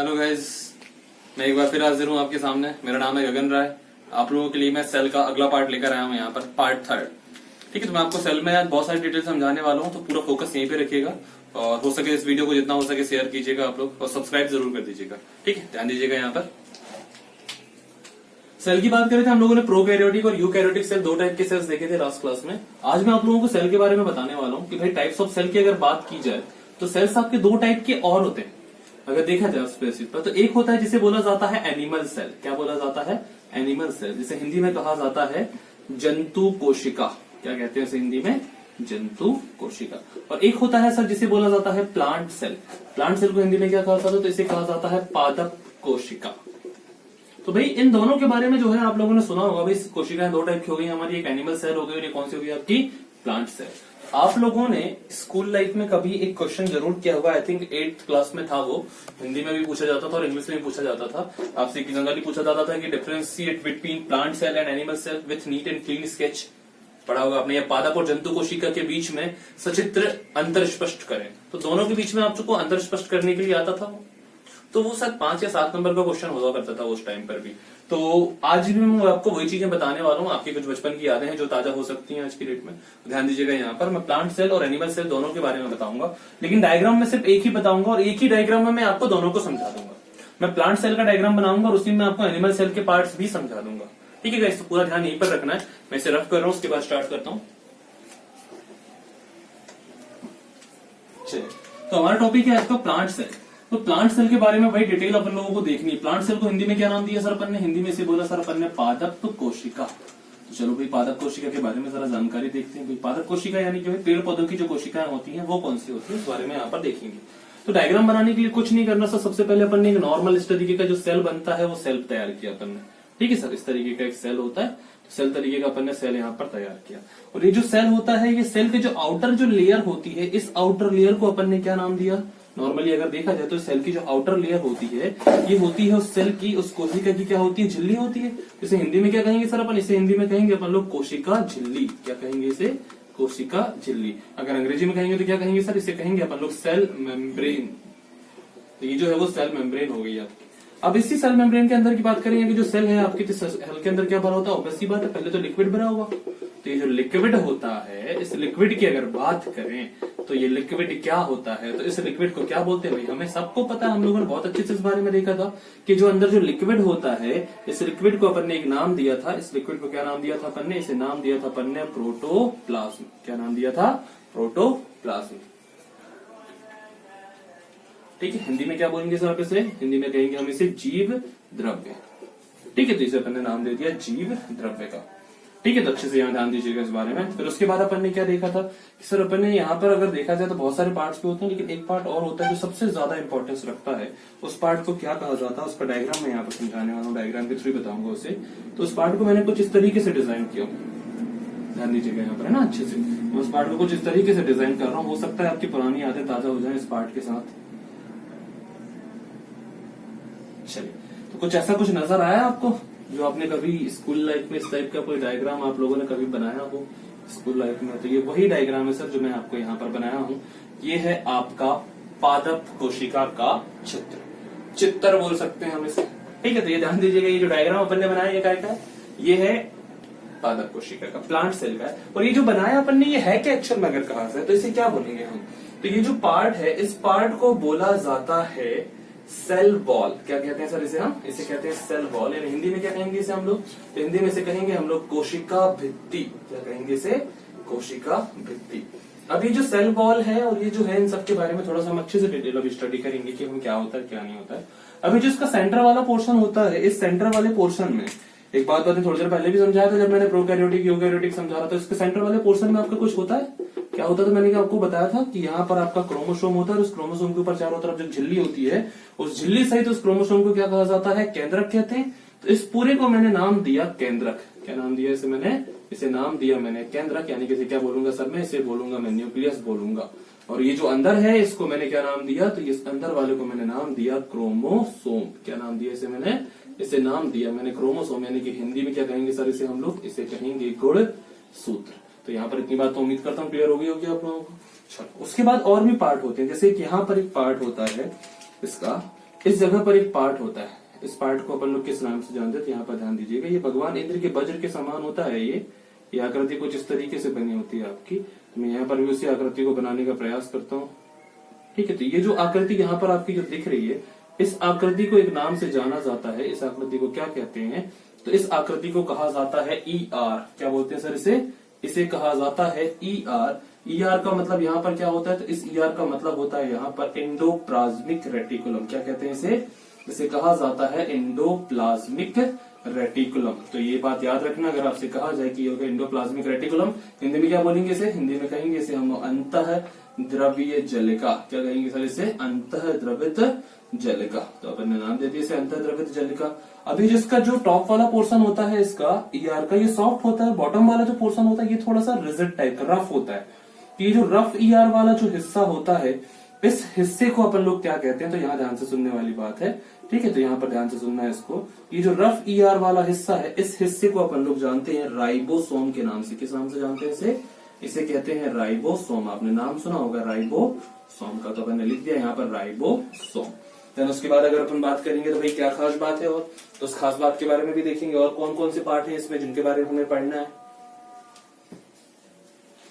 Hello guys, मैं एक बार फिर हाजिर हूँ आपके सामने। मेरा नाम है गगन राय। आप लोगों के लिए मैं सेल का अगला पार्ट लेकर आया हूँ यहाँ पर, पार्ट 3। ठीक है, तो मैं आपको सेल में आज बहुत सारी डिटेल समझाने वाला हूँ, तो पूरा फोकस यहीं पे रखिएगा और हो सके इस वीडियो को जितना हो सके शेयर कीजिएगा आप लोग और सब्सक्राइब जरूर कर दीजिएगा। ठीक है, ध्यान दीजिएगा। यहाँ पर सेल की बात करें थे हम लोगों ने प्रोकैरियोटिक और यूकैरियोटिक सेल, दो टाइप के सेल्स देखे थे लास्ट क्लास में। आज मैं आप लोगों को सेल के बारे में बताने वाला हूँ कि भाई टाइप्स ऑफ सेल की अगर बात की जाए तो सेल्स आपके दो टाइप के और होते हैं अगर देखा जाए उस बेसिस पर। तो एक होता है जिसे बोला जाता है एनिमल सेल। क्या बोला जाता है? एनिमल सेल, जिसे हिंदी में कहा जाता है जंतु कोशिका। क्या कहते हैं इसे हिंदी में? जंतु कोशिका। और एक होता है सर जिसे बोला जाता है प्लांट सेल। प्लांट सेल को हिंदी में क्या कहा जाता है? तो इसे कहा जाता है पादप कोशिका। तो भाई इन दोनों के बारे में जो है आप लोगों ने सुना होगा। भाई कोशिकाएं दो टाइप की हो गई हमारी, एक एनिमल सेल हो गई और एक कौन सी हो गई आपकी? Plant cell. आप लोगों ने स्कूल लाइफ में कभी एक क्वेश्चन जरूर किया होगा, आई थिंक 8th क्लास में था वो। हिंदी में भी पूछा जाता था और इंग्लिश में भी पूछा जाता था। आपसे जनरली पूछा जाता था कि differentiate between plant cell and animal cell with neat and clean sketch. पढ़ा होगा आपने। यह पादप और जंतु कोशिका के बीच में सचित्र अंतर स्पष्ट करें। तो दोनों के बीच में आपको अंतर स्पष्ट करने के लिए आता था तो वो शायद 5 या 7 नंबर का क्वेश्चन हुआ करता था उस टाइम पर भी। तो आज भी मैं आपको वही चीजें बताने वाला हूँ। आपकी कुछ बचपन की यादें हैं जो ताजा हो सकती हैं आज की डेट में। ध्यान दीजिएगा। यहाँ पर मैं प्लांट सेल और एनिमल सेल दोनों के बारे में बताऊंगा, लेकिन डायग्राम में सिर्फ एक ही बताऊंगा और एक ही डायग्राम में मैं आपको दोनों को समझा दूंगा। मैं प्लांट सेल का डायग्राम बनाऊंगा और उसी में आपको एनिमल सेल के पार्ट्स भी समझा दूंगा। ठीक है गाइस, तो पूरा ध्यान यहीं पर रखना है। मैं इसे रफ कर रहा हूँ, उसके बाद स्टार्ट करता हूँ। चलिए, तो हमारा टॉपिक है आपका प्लांट सेल। तो प्लांट सेल के बारे में भाई डिटेल अपन लोगों को देखनी है। प्लांट सेल को हिंदी में क्या नाम दिया सर अपन ने? हिंदी में इसे बोला सर अपन ने पादप कोशिका। तो चलो भाई पादप कोशिका के बारे में जरा जानकारी देखते हैं। भाई पादप कोशिका यानी कि पेड़ पौधों की जो कोशिकाएं होती हैं वो कौन सी होती है, इस बारे में यहाँ पर देखेंगे। तो डायग्राम बनाने के लिए कुछ नहीं करना सर। सबसे पहले अपन ने एक नॉर्मल इस तरीके का जो सेल बनता है वो सेल तैयार किया अपन ने। ठीक है सर, इस तरीके का एक सेल होता है। सेल तरीके का अपन ने सेल यहाँ पर तैयार किया। और ये जो सेल होता है, ये सेल के जो आउटर जो लेयर होती है, इस आउटर लेयर को अपन ने क्या नाम दिया? नॉर्मली अगर देखा जाए तो सेल की जो आउटर लेयर होती है, ये होती है उस सेल की, उस कोशिका की क्या होती है? झिल्ली होती है। इसे हिंदी में क्या कहेंगे सर अपन? इसे हिंदी में कहेंगे अपन लोग कोशिका झिल्ली। क्या कहेंगे इसे? कोशिका झिल्ली। अगर अंग्रेजी में कहेंगे तो क्या कहेंगे सर? इसे कहेंगे अपन लोग सेल मेम्ब्रेन। तो ये जो है वो सेल मेम्ब्रेन हो गई आपकी। अब इसी सेल मेम्ब्रेन के अंदर की बात करेंगे कि जो सेल है आपकी, तो सेल के अंदर क्या भरा होता है? ऑब्वियस सी बात है, पहले तो लिक्विड भरा होगा। तो ये जो लिक्विड होता है, इस लिक्विड की अगर बात करें तो ये लिक्विड क्या होता है? तो इस लिक्विड को क्या बोलते हैं भाई? हमें सबको पता है, हम लोगों ने बहुत अच्छे से इस बारे में देखा था कि जो अंदर जो लिक्विड होता है, इस लिक्विड को अपन ने एक नाम दिया था। इस लिक्विड को क्या नाम दिया था अपन ने? इसे नाम दिया था अपन ने प्रोटोप्लाज्म। क्या नाम दिया था? प्रोटोप्लाज्म। ठीक है, हिंदी में क्या बोलेंगे सर आप इसे? हिंदी में कहेंगे हम इसे जीव द्रव्य। ठीक है, तो इसे अपन ने नाम दे दिया जीव द्रव्य का। ठीक है, तो अच्छे से यहाँ ध्यान दीजिएगा इस बारे में। फिर उसके बाद अपन ने क्या देखा था कि सर अपन ने यहाँ पर अगर देखा जाए तो बहुत सारे पार्ट्स भी होते हैं, लेकिन एक पार्ट और होता है जो सबसे ज्यादा इंपॉर्टेंस रखता है। उस पार्ट को क्या कहा जाता है, उसका डायग्राम मैं यहाँ पर समझाने वाला हूँ। डायग्राम के थ्रू बताऊंगा उसे। तो उस पार्ट को मैंने कुछ इस तरीके से डिजाइन किया। ध्यान दीजिएगा यहाँ पर, है ना, अच्छे से। मैं उस पार्ट को कुछ इस तरीके से डिजाइन कर रहा हूँ। हो सकता है आपकी पुरानी यादें ताजा हो जाए इस पार्ट के साथ। चलिए, तो कुछ ऐसा कुछ नजर आया आपको जो आपने कभी स्कूल लाइफ में इस टाइप का कोई डायग्राम आप लोगों ने कभी बनाया हो स्कूल लाइफ में? तो ये वही डायग्राम है सर जो मैं आपको यहाँ पर बनाया हूँ। ये है आपका पादप कोशिका का चित्र बोल सकते हैं हम इसे। ठीक है, तो ये ध्यान दीजिएगा, ये जो डायग्राम अपन ने बनाया ये क्या है? ये है पादप कोशिका का, प्लांट सेल का है। और ये जो बनाया अपन ने, ये है क्या एक्चुअल में अगर कहा जाए तो इसे क्या बोलेंगे हम? तो ये जो पार्ट है, इस पार्ट को बोला जाता है सेल वॉल। क्या कहते हैं सर इसे? हम इसे कहते हैं सेल वॉल। यानी हिंदी में क्या कहेंगे इसे हम लोग? तो हिंदी में इसे कहेंगे हम लोग कोशिका भित्ति। क्या कहेंगे इसे? कोशिका भित्ति। अब ये जो सेल वॉल है और ये जो है, इन सब के बारे में थोड़ा सा हम अच्छे से डिटेल अभी स्टडी करेंगे कि हम क्या होता है क्या नहीं होता है। अभी जो इसका सेंटर वाला पोर्शन होता है, इस सेंटर वाले पोर्शन में एक बात मैंने थोड़ी देर पहले भी समझाया था जब मैंने प्रोकैरियोटिक यूकैरियोटिक समझा रहा था। इसके सेंटर वाले पोर्शन में आपका कुछ होता है, क्या होता था? मैंने आपको बताया था कि यहाँ पर आपका क्रोमोसोम होता है और उस क्रोमोसोम के ऊपर चारों तरफ जो झिल्ली होती है, उस झिल्ली सहित उस क्रोमोसोम को क्या कहा जाता है? केंद्रक कहते हैं। तो इस पूरे को मैंने नाम दिया केंद्रक। क्या नाम दिया इसे मैंने? इसे नाम दिया मैंने केंद्रक। यानी कि इसे क्या बोलूंगा सर मैं? इसे बोलूंगा मैं न्यूक्लियस बोलूंगा। और ये जो अंदर है इसको मैंने क्या नाम दिया? तो इस अंदर वाले को मैंने नाम दिया क्रोमोसोम। क्या नाम दिया इसे मैंने? इसे नाम दिया मैंने क्रोमोसोम। यानी कि हिंदी में क्या कहेंगे सर इसे हम लोग? इसे कहेंगे गुणसूत्र। तो यहाँ पर इतनी बात तो उम्मीद करता हूँ क्लियर हो गई होगी आप लोगों को। चलो, उसके बाद और भी पार्ट होते हैं। जैसे कि यहाँ पर एक पार्ट होता है इसका इस जगह पर एक पार्ट होता है, इस पार्ट को अपन लोग किस नाम से जानते हैं, यहाँ पर ध्यान दीजिएगा। ये भगवान इंद्र के वज्र के समान होता है। ये आकृति कुछ इस तरीके से बनी होती है आपकी। तो मैं यहाँ पर भी उसी आकृति को बनाने का प्रयास करता हूँ। ठीक है, तो ये जो आकृति यहाँ पर आपकी जो दिख रही है, इस आकृति को एक नाम से जाना जाता है। इस आकृति को क्या कहते हैं? तो इस आकृति को कहा जाता है ER। क्या बोलते हैं सर इसे कहा जाता है ER। ER का मतलब यहाँ पर क्या होता है? तो इस ER का मतलब होता है यहाँ पर एंडोप्लाज्मिक रेटिकुलम। क्या कहते हैं इसे कहा जाता है एंडोप्लाज्मिक रेटिकुलम। तो ये बात याद रखना, अगर आपसे कहा जाए कि ये एंडोप्लाज्मिक रेटिकुलम, हिंदी में क्या बोलेंगे इसे? हिंदी में कहेंगे इसे हम अंतः द्रवीय जलिका। क्या कहेंगे सर इसे? अंतः द्रवित जलिका। तो अपन ने नाम दे दिया इसे अंतः द्रवित जलिका। अभी जिसका जो टॉप वाला पोर्शन होता है इसका ER का, ये सॉफ्ट होता है। बॉटम वाला जो पोर्शन होता है ये थोड़ा सा रिजिड टाइप का, रफ होता है। ये जो रफ ER वाला जो हिस्सा होता है, इस हिस्से को अपन लोग क्या कहते हैं? तो यहाँ ध्यान से सुनने वाली बात है। ठीक है, तो यहाँ पर ध्यान से सुनना है इसको। ये जो रफ ER वाला हिस्सा है, इस हिस्से को अपन लोग जानते हैं राइबोसोम के नाम से। किस नाम से जानते हैं इसे कहते हैं राइबोसोम। आपने नाम सुना होगा राइबोसोम का, तो अपन ने लिख दिया यहाँ पर राइबोसोम। देन उसके बाद अगर अपन बात करेंगे तो भाई क्या खास बात है, और तो उस खास बात के बारे में भी देखेंगे, और कौन कौन से पार्ट है इसमें जिनके बारे में हमें पढ़ना है।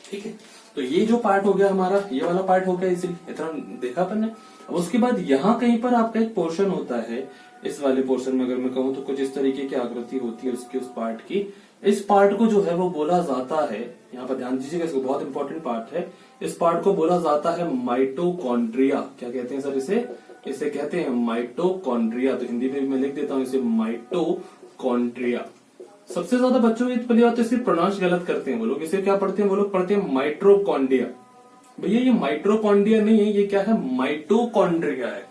ठीक है, तो ये जो पार्ट हो गया हमारा, ये वाला पार्ट हो गया, इसलिए इतना देखा अपन ने। अब उसके बाद यहाँ कहीं पर आपका एक पोर्शन होता है। इस वाले पोर्शन में अगर मैं कहूँ तो कुछ इस तरीके की आकृति होती है उसकी, उस पार्ट की। इस पार्ट को जो है वो बोला जाता है, यहाँ पर ध्यान दीजिएगा, इसको बहुत इंपॉर्टेंट पार्ट है। इस पार्ट को बोला जाता है माइटोकॉन्ड्रिया। क्या कहते हैं सर इसे कहते हैं माइटोकॉन्ड्रिया। तो हिंदी में मैं लिख देता हूँ इसे माइटोकॉन्ड्रिया। सबसे ज्यादा बच्चों की पहली बात तो इसकी प्रोनाउंस गलत करते हैं वो लोग। इसे क्या पढ़ते हैं वो लोग? पढ़ते हैं माइट्रोकॉन्ड्रिया। भैया ये माइट्रोकॉन्ड्रिया नहीं है, ये क्या है? माइटोकॉन्ड्रिया है।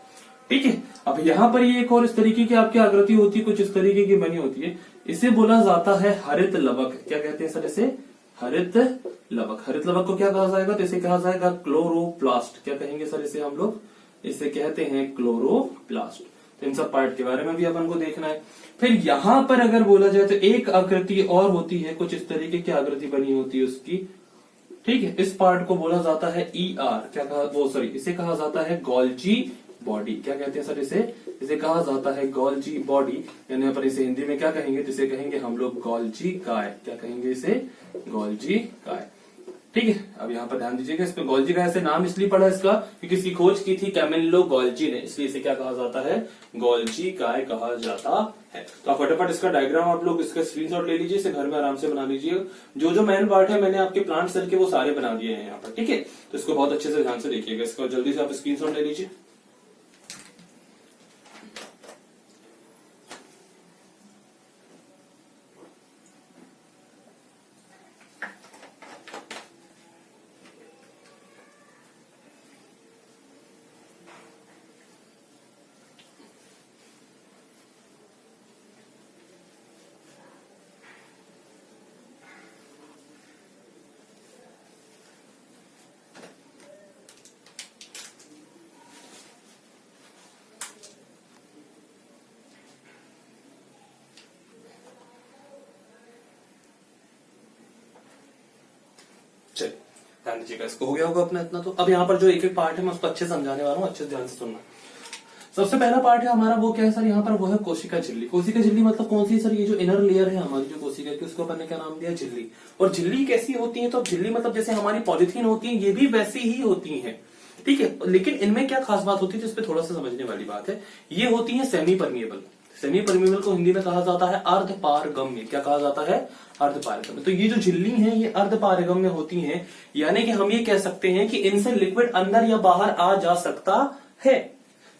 ठीक है, अब यहाँ पर ये एक और इस तरीके की आपकी आकृति होती है, कुछ इस तरीके की बनी होती है। इसे बोला जाता है हरित लवक। क्या कहते हैं सर इसे? हरित लवक। हरित लवक को क्या कहा जाएगा? तो इसे कहा जाएगा क्लोरोप्लास्ट। क्या कहेंगे सर इसे हम लोग? इसे कहते हैं क्लोरोप्लास्ट। तो इन सब पार्ट के बारे में भी अपन को देखना है। फिर यहाँ पर अगर बोला जाए तो एक आकृति और होती है, कुछ इस तरीके की आकृति बनी होती है उसकी। ठीक है, इस पार्ट को बोला जाता है ER। क्या कहा? इसे कहा जाता है गोल्जी बॉडी। क्या कहते हैं सर इसे कहा जाता है गोल्जी बॉडी। यानी अपन इसे हिंदी में क्या कहेंगे? तो इसे कहेंगे हम लोग गोल्जी काय। क्या कहेंगे इसे? गोल्जी काय। ठीक है, अब यहाँ पर ध्यान दीजिएगा, इस पे गोल्जी का ऐसे नाम इसलिए पड़ा इसका क्योंकि इसकी खोज की थी कैमिलो गोल्जी ने, इसलिए इसे क्या कहा जाता है? गोल्जी काय कहा जाता है। तो आप फटाफट इसका डायग्राम आप लोग इसका स्क्रीनशॉट ले लीजिए, इसे घर में आराम से बना लीजिए। जो जो मेन पार्ट है मैंने आपके प्लांट सेल के वो सारे बना दिए हैं यहाँ पर। ठीक है, तो इसको बहुत अच्छे से ध्यान से देखिएगा, इसका जल्दी से आप स्क्रीनशॉट ले लीजिए। चलिए ध्यान दीजिएगा, इसको हो गया होगा अपना इतना। तो अब यहाँ पर जो एक एक पार्ट है मैं उसको अच्छे से समझाने वाला हूँ, अच्छे से ध्यान से सुनना। सबसे पहला पार्ट है हमारा, वो क्या है सर? यहाँ पर वो है कोशिका झिल्ली। कोशिका झिल्ली मतलब कौन सी सर? ये जो इनर लेयर है हमारी जो कोशिका की, उसको अपन ने क्या नाम दिया? झिल्ली। और झिल्ली कैसी होती है? तो झिल्ली मतलब जैसे हमारी पॉलिथीन होती है, ये भी वैसी ही होती है। ठीक है, लेकिन इनमें क्या खास बात होती है, जिसपे थोड़ा सा समझने वाली बात है। ये होती है सेमी परमिएबल। सेमी परमिएबल को हिंदी में कहा जाता है अर्धपारगम्य। क्या कहा जाता है? अर्धपारगम्य। तो ये जो झिल्ली है ये अर्धपारगम्य होती हैं, यानी कि हम ये कह सकते हैं कि इनसे लिक्विड अंदर या बाहर आ जा सकता है।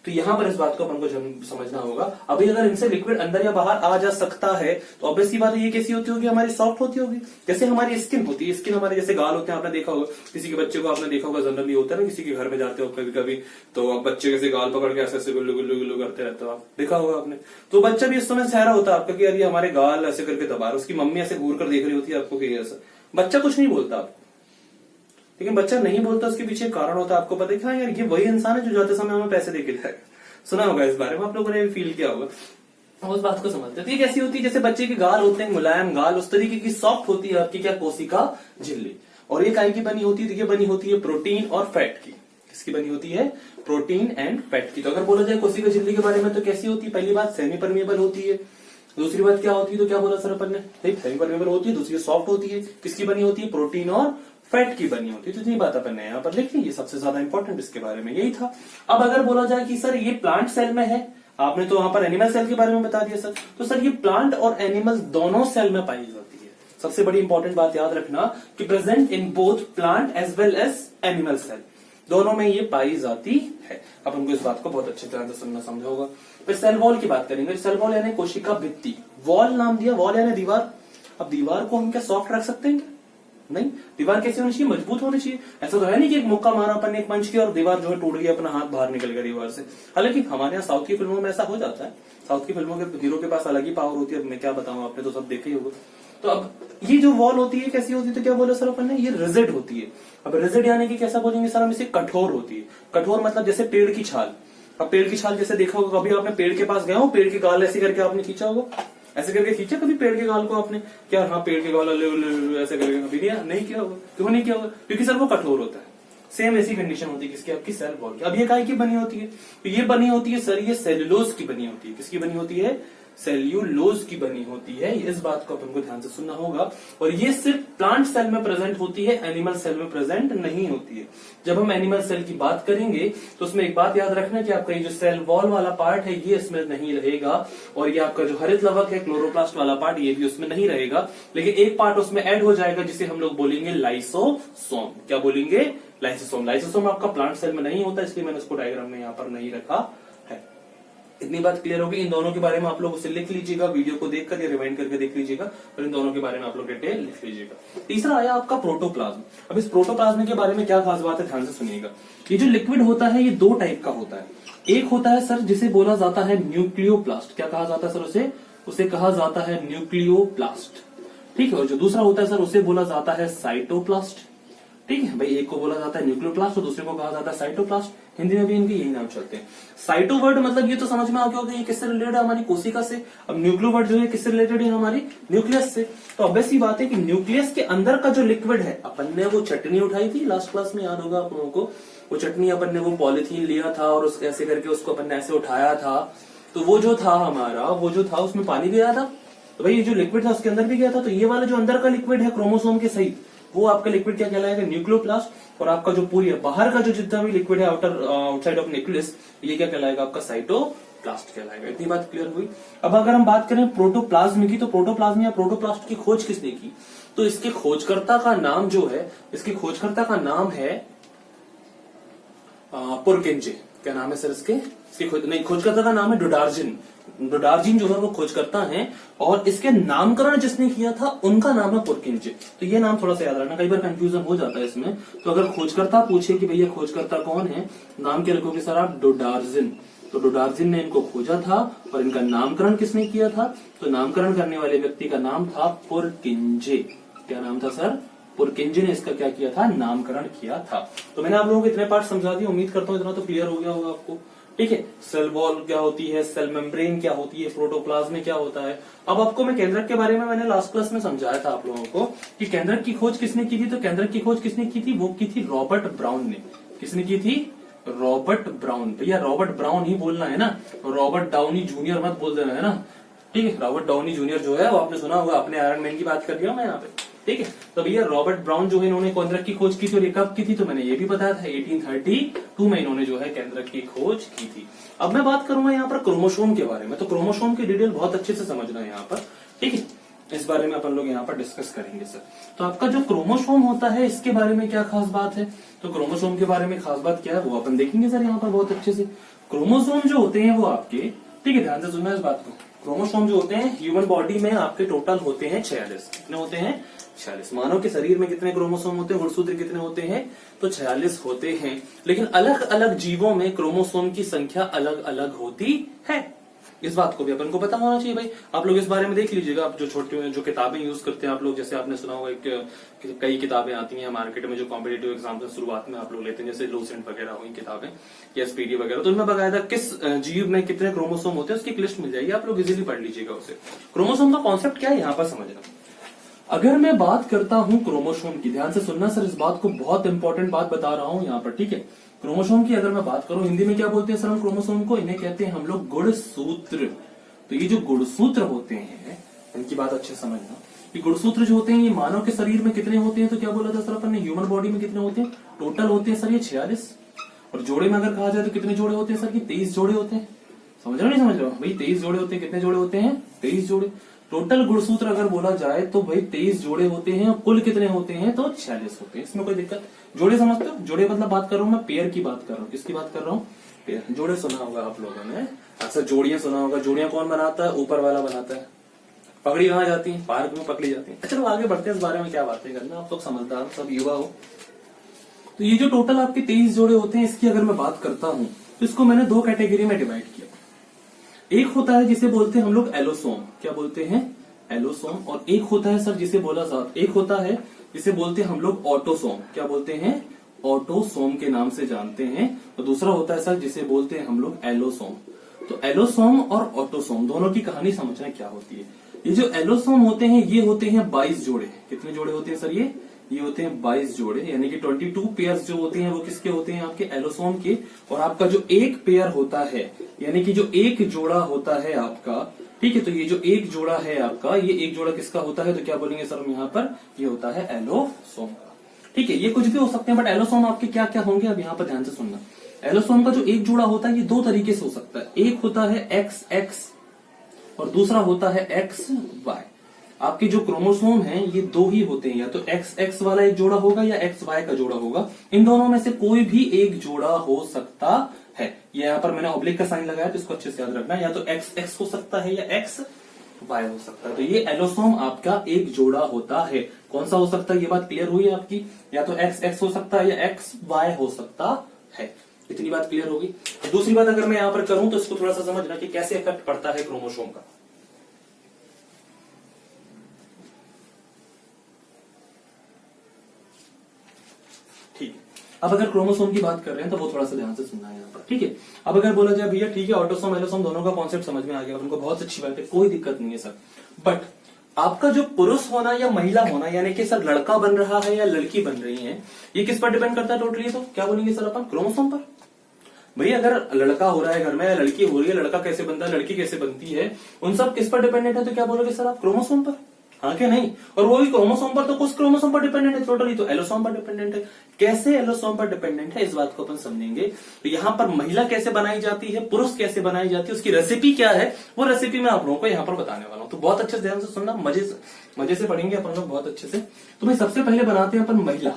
तो यहां पर इस बात को अपन को समझना होगा। अभी अगर इनसे लिक्विड अंदर या बाहर आ जा सकता है तो ऑब्वियसली बात है ये कैसी होती होगी? हमारी सॉफ्ट होती होगी। जैसे हमारी स्किन होती है, स्किन हमारे जैसे गाल होते हैं, आपने देखा होगा, किसी के बच्चे को आपने देखा होगा, जनरली होता है ना, किसी के घर में जाते हो कभी कभी, तो आप बच्चे कैसे गाल पकड़ के ऐसे गुल्लू गुल्लू गुल्लू करते रहते हो, आप देखा होगा आपने। तो बच्चा भी इस समय सहरा होता है आपका कि यार ये हमारे गाल ऐसे करके दबा रहा है, उसकी मम्मी ऐसे घूर कर देख रही होती है आपको कि ऐसा। बच्चा कुछ नहीं बोलता आपको, लेकिन बच्चा नहीं बोलता, उसके पीछे कारण होता है। आपको पता है कि हाँ यार ये वही इंसान है जो जाते समय हमें पैसे देके जाएगा। सुना होगा इस बारे में, आप लोगों ने भी फील किया होगा। उस बात को समझते हैं। तो ये कैसी होती है? जैसे बच्चे के गाल होते हैं मुलायम गाल, उस तरीके की सॉफ्ट होती है आपकी क्या? कोशिका झिल्ली। और ये काय की बनी होती है? तो ये बनी होती है प्रोटीन और फैट की। किसकी बनी होती है? प्रोटीन एंड फैट की। तो अगर बोला जाए कोशिका झिल्ली के बारे में तो कैसी होती है? पहली बात सेमी परमिएबल होती है। दूसरी बात क्या होती है? तो क्या बोला सर अपन ने? सेमी परमिएबल होती है। दूसरी सॉफ्ट होती है। किसकी बनी होती है? प्रोटीन और फैट की बनी होती है। तो इतनी बात अपन ने यहाँ पर लिख ली। ये सबसे ज्यादा इंपॉर्टेंट इसके बारे में यही था। अब अगर बोला जाए कि सर ये प्लांट सेल में है, आपने तो वहां पर एनिमल सेल के बारे में बता दिया सर, तो सर ये प्लांट और एनिमल दोनों सेल में पाई जाती है। सबसे बड़ी इंपॉर्टेंट बात याद रखना कि present in both plant as well as animal cell, दोनों में ये पाई जाती है। अब हमको इस बात को बहुत अच्छी तरह से सुनना समझा होगा। फिर सेल वॉल की बात करेंगे। सेल वॉल यानी कोशिका भित्ति, वॉल नाम दिया, वॉल यानी दीवार। अब दीवार को हम क्या सॉफ्ट रख सकते हैं क्या? नहीं। दीवार कैसे होनी चाहिए? मजबूत होनी चाहिए। ऐसा तो है नहीं कि एक मुक्का मारा अपन ने एक पंच किया और दीवार जो है टूट गई, अपना हाथ बाहर निकल गया दीवार से। हालांकि हमारे यहाँ साउथ की फिल्मों में ऐसा हो जाता है। साउथ की फिल्मों के हीरो के पास अलग ही पावर होती है। अब मैं क्या बताऊं, आपने तो सब देखा ही होगा। तो अब ये जो वॉल होती है कैसी होती है? तो क्या बोला सर अपन ने? ये रिजिड होती है। अब रिजिड यानी कि कैसा बोलेंगे सर हम इसे? कठोर होती है। कठोर मतलब जैसे पेड़ की छाल। अब पेड़ की छाल जैसे देखा होगा, कभी आपने पेड़ के पास गया हो, पेड़ के गाल ऐसे करके आपने खींचा होगा, ऐसे करके खींचा कभी पेड़ के गाल को आपने? क्या हाँ पेड़ के गाल ऐसे करके कभी नहीं किया होगा? क्यों नहीं किया होगा? क्योंकि सर वो कठोर होता है। सेम ऐसी कंडीशन होती है किसकी? आपकी सेल वॉल की। अब ये काय की बनी होती है? तो ये बनी होती है सर, ये सेल्यूलोज की बनी होती है। किसकी बनी होती है? सेल्यूलोज की बनी होती है। इस बात को अपन को ध्यान से सुनना होगा। और ये सिर्फ प्लांट सेल में प्रेजेंट होती है, एनिमल सेल में प्रेजेंट नहीं होती है। जब हम एनिमल सेल की बात करेंगे तो उसमें एक बात याद रखना कि आपका ये जो सेल वॉल वाला पार्ट है ये इसमें नहीं रहेगा, और ये आपका जो हरित लवक है, क्लोरोप्लास्ट वाला पार्ट, ये भी उसमें नहीं रहेगा। लेकिन एक पार्ट उसमें ऐड हो जाएगा जिसे हम लोग बोलेंगे लाइसोसोम। क्या बोलेंगे? लाइसोसोम। लाइसोसोम आपका प्लांट सेल में नहीं होता, इसलिए मैंने उसको डायग्राम में यहाँ पर नहीं रखा है। इतनी बात क्लियर होगी। इन दोनों के बारे में आप लोग उसे लिख लीजिएगा, वीडियो को देखकर या रिवाइंड करके देख लीजिएगा, और इन दोनों के बारे में आप लोग डिटेल लिख लीजिएगा। तीसरा आया आपका प्रोटोप्लाज्म। अब इस प्रोटोप्लाज्म के बारे में क्या खास बात है, ध्यान से सुनिएगा। ये जो लिक्विड होता है ये दो टाइप का होता है। एक होता है सर जिसे बोला जाता है न्यूक्लियोप्लास्ट। क्या कहा जाता है सर? उसे कहा जाता है न्यूक्लियोप्लास्ट। ठीक है। और जो दूसरा होता है सर उसे बोला जाता है साइटोप्लास्ट। ठीक है भाई, एक को बोला जाता है न्यूक्लियोप्लास्ट और दूसरे को कहा जाता है साइटोप्लास्ट। हिंदी में भी इनके यही नाम चलते हैं। साइटो वर्ड मतलब ये तो समझ में आ गया होगा ये किससे रिलेटेड है? हमारी कोशिका से। अब न्यूक्लियो वर्ड जो है किससे रिलेटेड है? हमारी न्यूक्लियस से। तो ऑब्वियस सी बात है कि न्यूक्लियस के अंदर का जो लिक्विड है, अपन ने वो चटनी उठाई थी लास्ट क्लास में, याद होगा आप लोगों को। वो चटनी अपन ने वो पॉलिथीन लिया था और उसको ऐसे करके उसको अपन ने ऐसे उठाया था, तो वो जो था हमारा, वो जो था उसमें पानी भी आया था। तो भाई ये जो लिक्विड था उसके अंदर भी गया था। तो ये वाला जो अंदर का लिक्विड है क्रोमोसोम के सहित, वो आपका लिक्विड क्या कहलाएगा? न्यूक्लियोप्लास्ट। और आपका जो पूरी बाहर का जो जितना भी लिक्विड है आउटसाइड ऑफ न्यूक्लियस, ये क्या कहलाएगा? आपका साइटोप्लास्ट कहलाएगा। इतनी बात क्लियर हुई। अब अगर हम बात करें प्रोटोप्लाज्म की, तो प्रोटोप्लाज्म या प्रोटोप्लास्ट की खोज किसने की? तो इसके खोजकर्ता का नाम जो है, इसके खोजकर्ता का नाम है पुरकिंजे। क्या नाम है सर इसके खोजकर्ता का नाम है डोडार्जिन। डोडार्जिन जो है वो खोजकर्ता हैं, और इसके नामकरण जिसने किया था उनका नाम है पुरकिंजे। तो ये नाम थोड़ा सा याद रखना, कई बार कंफ्यूजन हो जाता है इसमें। तो अगर खोजकर्ता पूछे कि भैया खोजकर्ता कौन है, नाम क्या रखोगे सर आप? डोडार्जिन। तो डोडार्जिन ने इनको खोजा था, और इनका नामकरण किसने किया था? तो नामकरण करने वाले व्यक्ति का नाम था पुरकिंजे। क्या नाम था सर? पुरकिंजे ने इसका क्या किया था? नामकरण किया था। तो मैंने आप लोगों को इतने पार्ट समझा दिए, उम्मीद करता हूँ इतना तो क्लियर हो गया होगा आपको। ठीक है। सेल वॉल क्या होती है, सेल मेम्ब्रेन क्या होती है, प्रोटोप्लाज्म में क्या होता है। अब आपको मैं केंद्रक के बारे में मैंने लास्ट क्लास में समझाया था आप लोगों को कि केंद्रक की खोज किसने की थी। तो केंद्रक की खोज किसने की थी? वो की थी रॉबर्ट ब्राउन ने। किसने की थी? Robert brown. भैया रॉबर्ट ब्राउन ही बोलना है ना, रॉबर्ट डाउनी जूनियर मत बोल देना है ना। ठीक है। रॉबर्ट डाउनी जूनियर जो है वो आपने सुना होगा, अपने आयरन मैन की बात कर रहा हूं मैं यहाँ पे। ठीक है। तो भैया रॉबर्ट ब्राउन जो है इन्होंने केंद्रक की खोज की थी, और ये कब की थी? तो मैंने ये भी बताया था 1832 में इन्होंने जो है केंद्रक की खोज की थी। अब मैं बात करूंगा यहाँ पर क्रोमोसोम के बारे में। तो क्रोमोसोम की डिटेल बहुत अच्छे से समझना है यहाँ पर। ठीक है। इस बारे में अपन लोग यहाँ पर डिस्कस करेंगे सर। तो आपका जो क्रोमोसोम होता है इसके बारे में क्या खास बात है? तो क्रोमोसोम के बारे में खास बात क्या है वो अपन देखेंगे सर यहाँ पर बहुत अच्छे से। क्रोमोसोम जो होते हैं वो आपके, ठीक है ध्यान से सुनना इस बात को, क्रोमोसोम जो होते हैं ह्यूमन बॉडी में आपके टोटल होते हैं 46। कितने होते हैं? 46। मानव के शरीर में कितने क्रोमोसोम होते हैं? गुणसूत्र कितने होते हैं? तो 46 होते हैं। लेकिन अलग अलग जीवों में क्रोमोसोम की संख्या अलग अलग होती है। इस बात को भी अपन को पता होना चाहिए भाई। आप लोग इस बारे में देख लीजिएगा। आप जो छोटी जो किताबें यूज करते हैं आप लोग, जैसे आपने सुना होगा कई किताबें आती हैं मार्केट में जो कॉम्पिटेटिव एग्जाम से शुरुआत में आप लोग लेते हैं, जैसे लूसेंट वगैरह हुई किताबें या एसपीडी वगैरह, तो उनमें बकायदा किस जीव में कितने क्रोमोसोम होते हैं उसकी एक लिस्ट मिल जाएगी, आप लोग इजीली पढ़ लीजिएगा उसे। क्रोमोसोम का कॉन्सेप्ट क्या है यहाँ पर समझना। अगर मैं बात करता हूं क्रोमोसोम की, ध्यान से सुनना सर, इस बात को बहुत इंपॉर्टेंट बात बता रहा हूं यहाँ पर। ठीक है। क्रोमोसोम की अगर मैं बात करूं, हिंदी में क्या बोलते हैं सर हम क्रोमोसोम को? इन्हें कहते हैं हम लोग गुणसूत्र। तो ये जो गुणसूत्र होते हैं, इनकी बात अच्छे समझना। ये गुणसूत्र जो होते हैं ये मानव के शरीर में कितने होते हैं? तो क्या बोला था सर अपन ने, ह्यूमन बॉडी में कितने होते हैं? टोटल होते हैं सर ये 46। और जोड़े में अगर कहा जाए तो कितने जोड़े होते हैं सर? ये 23 जोड़े होते हैं। समझ रहे हो नहीं समझ रहे हो भाई? 23 जोड़े होते हैं। कितने जोड़े होते हैं? 23 जोड़े। टोटल गुणसूत्र अगर बोला जाए तो भाई 23 जोड़े होते हैं। और कुल कितने होते हैं? तो 46 होते हैं। इसमें कोई दिक्कत? जोड़े समझते हो? जोड़े मतलब बात कर रहा हूं मैं पेयर की बात कर रहा हूँ। किसकी बात कर रहा हूँ? पेयर। जोड़े सुना होगा आप लोगों ने, अक्सर जोड़ियां सुना होगा। जोड़ियां कौन बनाता है? ऊपर वाला बनाता है। पकड़ी कहाँ जाती है? पार्क में पकड़ी जाती है। चलो आगे बढ़ते हैं, इस बारे में क्या बातें करना, आप लोग समझदार सब युवा हो। तो ये जो टोटल आपके 23 जोड़े होते हैं, इसकी अगर मैं बात करता हूं तो इसको मैंने 2 कैटेगरी में डिवाइड किया। एक होता है जिसे बोलते हैं हम लोग एलोसोम। क्या बोलते हैं? एलोसोम। और एक होता है सर जिसे एक होता है जिसे बोलते हैं हम लोग ऑटोसोम। क्या बोलते हैं? ऑटोसोम के नाम से जानते हैं। और दूसरा होता है सर जिसे बोलते हैं हम लोग एलोसोम। तो एलोसोम और ऑटोसोम दोनों की कहानी समझना क्या होती है। ये जो एलोसोम होते हैं ये होते हैं 22 जोड़े। कितने जोड़े होते हैं सर? ये होते हैं 22 जोड़े, यानी कि 22 पेयर्स जो होते हैं वो किसके होते हैं? आपके एलोसोम के। और आपका जो एक पेयर होता है, यानी कि जो एक जोड़ा होता है आपका, ठीक है, तो ये जो एक जोड़ा है आपका, ये एक जोड़ा किसका होता है? तो क्या बोलेंगे सर हम यहाँ पर? ये होता है एलोसोम का। ठीक है, ये कुछ भी हो सकते हैं, बट एलोसोम आपके क्या क्या होंगे अब यहाँ पर ध्यान से सुनना। एलोसोम का जो एक जोड़ा होता है ये 2 तरीके से हो सकता है। एक होता है XX और दूसरा होता है XY। आपके जो क्रोमोसोम हैं ये 2 ही होते हैं, या तो XX वाला एक जोड़ा होगा या XY का जोड़ा होगा। इन दोनों में से कोई भी एक जोड़ा हो सकता है। ये यहाँ पर मैंने ऑब्लिक का साइन लगाया तो इसको अच्छे से याद रखना है, या तो XX हो सकता है या XY हो सकता है। तो ये एलोसोम आपका एक जोड़ा होता है। कौन सा हो सकता है? ये बात क्लियर हुई आपकी? या तो XX हो सकता है या XY हो सकता है। इतनी बात क्लियर होगी। दूसरी बात अगर मैं यहां पर करूं तो इसको थोड़ा सा समझना कि कैसे इफेक्ट पड़ता है क्रोमोसोम का। ठीक है, अब अगर क्रोमोसोम की बात कर रहे हैं तो वो थोड़ा सा ध्यान से सुनना है यहाँ पर। ठीक है, अब अगर बोला जाए भैया ठीक है ऑटोसोम एलोसोम दोनों का कॉन्सेप्ट समझ में आ गया, उनको बहुत अच्छी बात है, कोई दिक्कत नहीं है सर। बट आपका जो पुरुष होना या महिला होना, यानी कि सर लड़का बन रहा है या लड़की बन रही है, ये किस पर डिपेंड करता है टोटली? तो क्या बोलेंगे सर अपन? क्रोमोसोम पर। भाई अगर लड़का हो रहा है घर में या लड़की हो रही है, लड़का कैसे बनता है, लड़की कैसे बनती है, उन सब किस पर डिपेंडेंट है? तो क्या बोलोगे सर आप? क्रोमोसोम पर। हाँ क्या नहीं? और वो भी क्रोमोसोम पर, तो कुछ क्रोमोसोम पर डिपेंडेंट है टोटली, तो एलोसोम पर डिपेंडेंट है। कैसे एलोसोम पर डिपेंडेंट है इस बात को अपन समझेंगे। तो यहाँ पर महिला कैसे बनाई जाती है, पुरुष कैसे बनाई जाती है, उसकी रेसिपी क्या है, वो रेसिपी मैं आप लोगों को यहाँ पर बताने वाला हूँ। तो बहुत अच्छे से ध्यान से सुनना, मजे से पढ़ेंगे अपन लोग बहुत अच्छे से। तो भाई सबसे पहले बनाते हैं अपन महिला।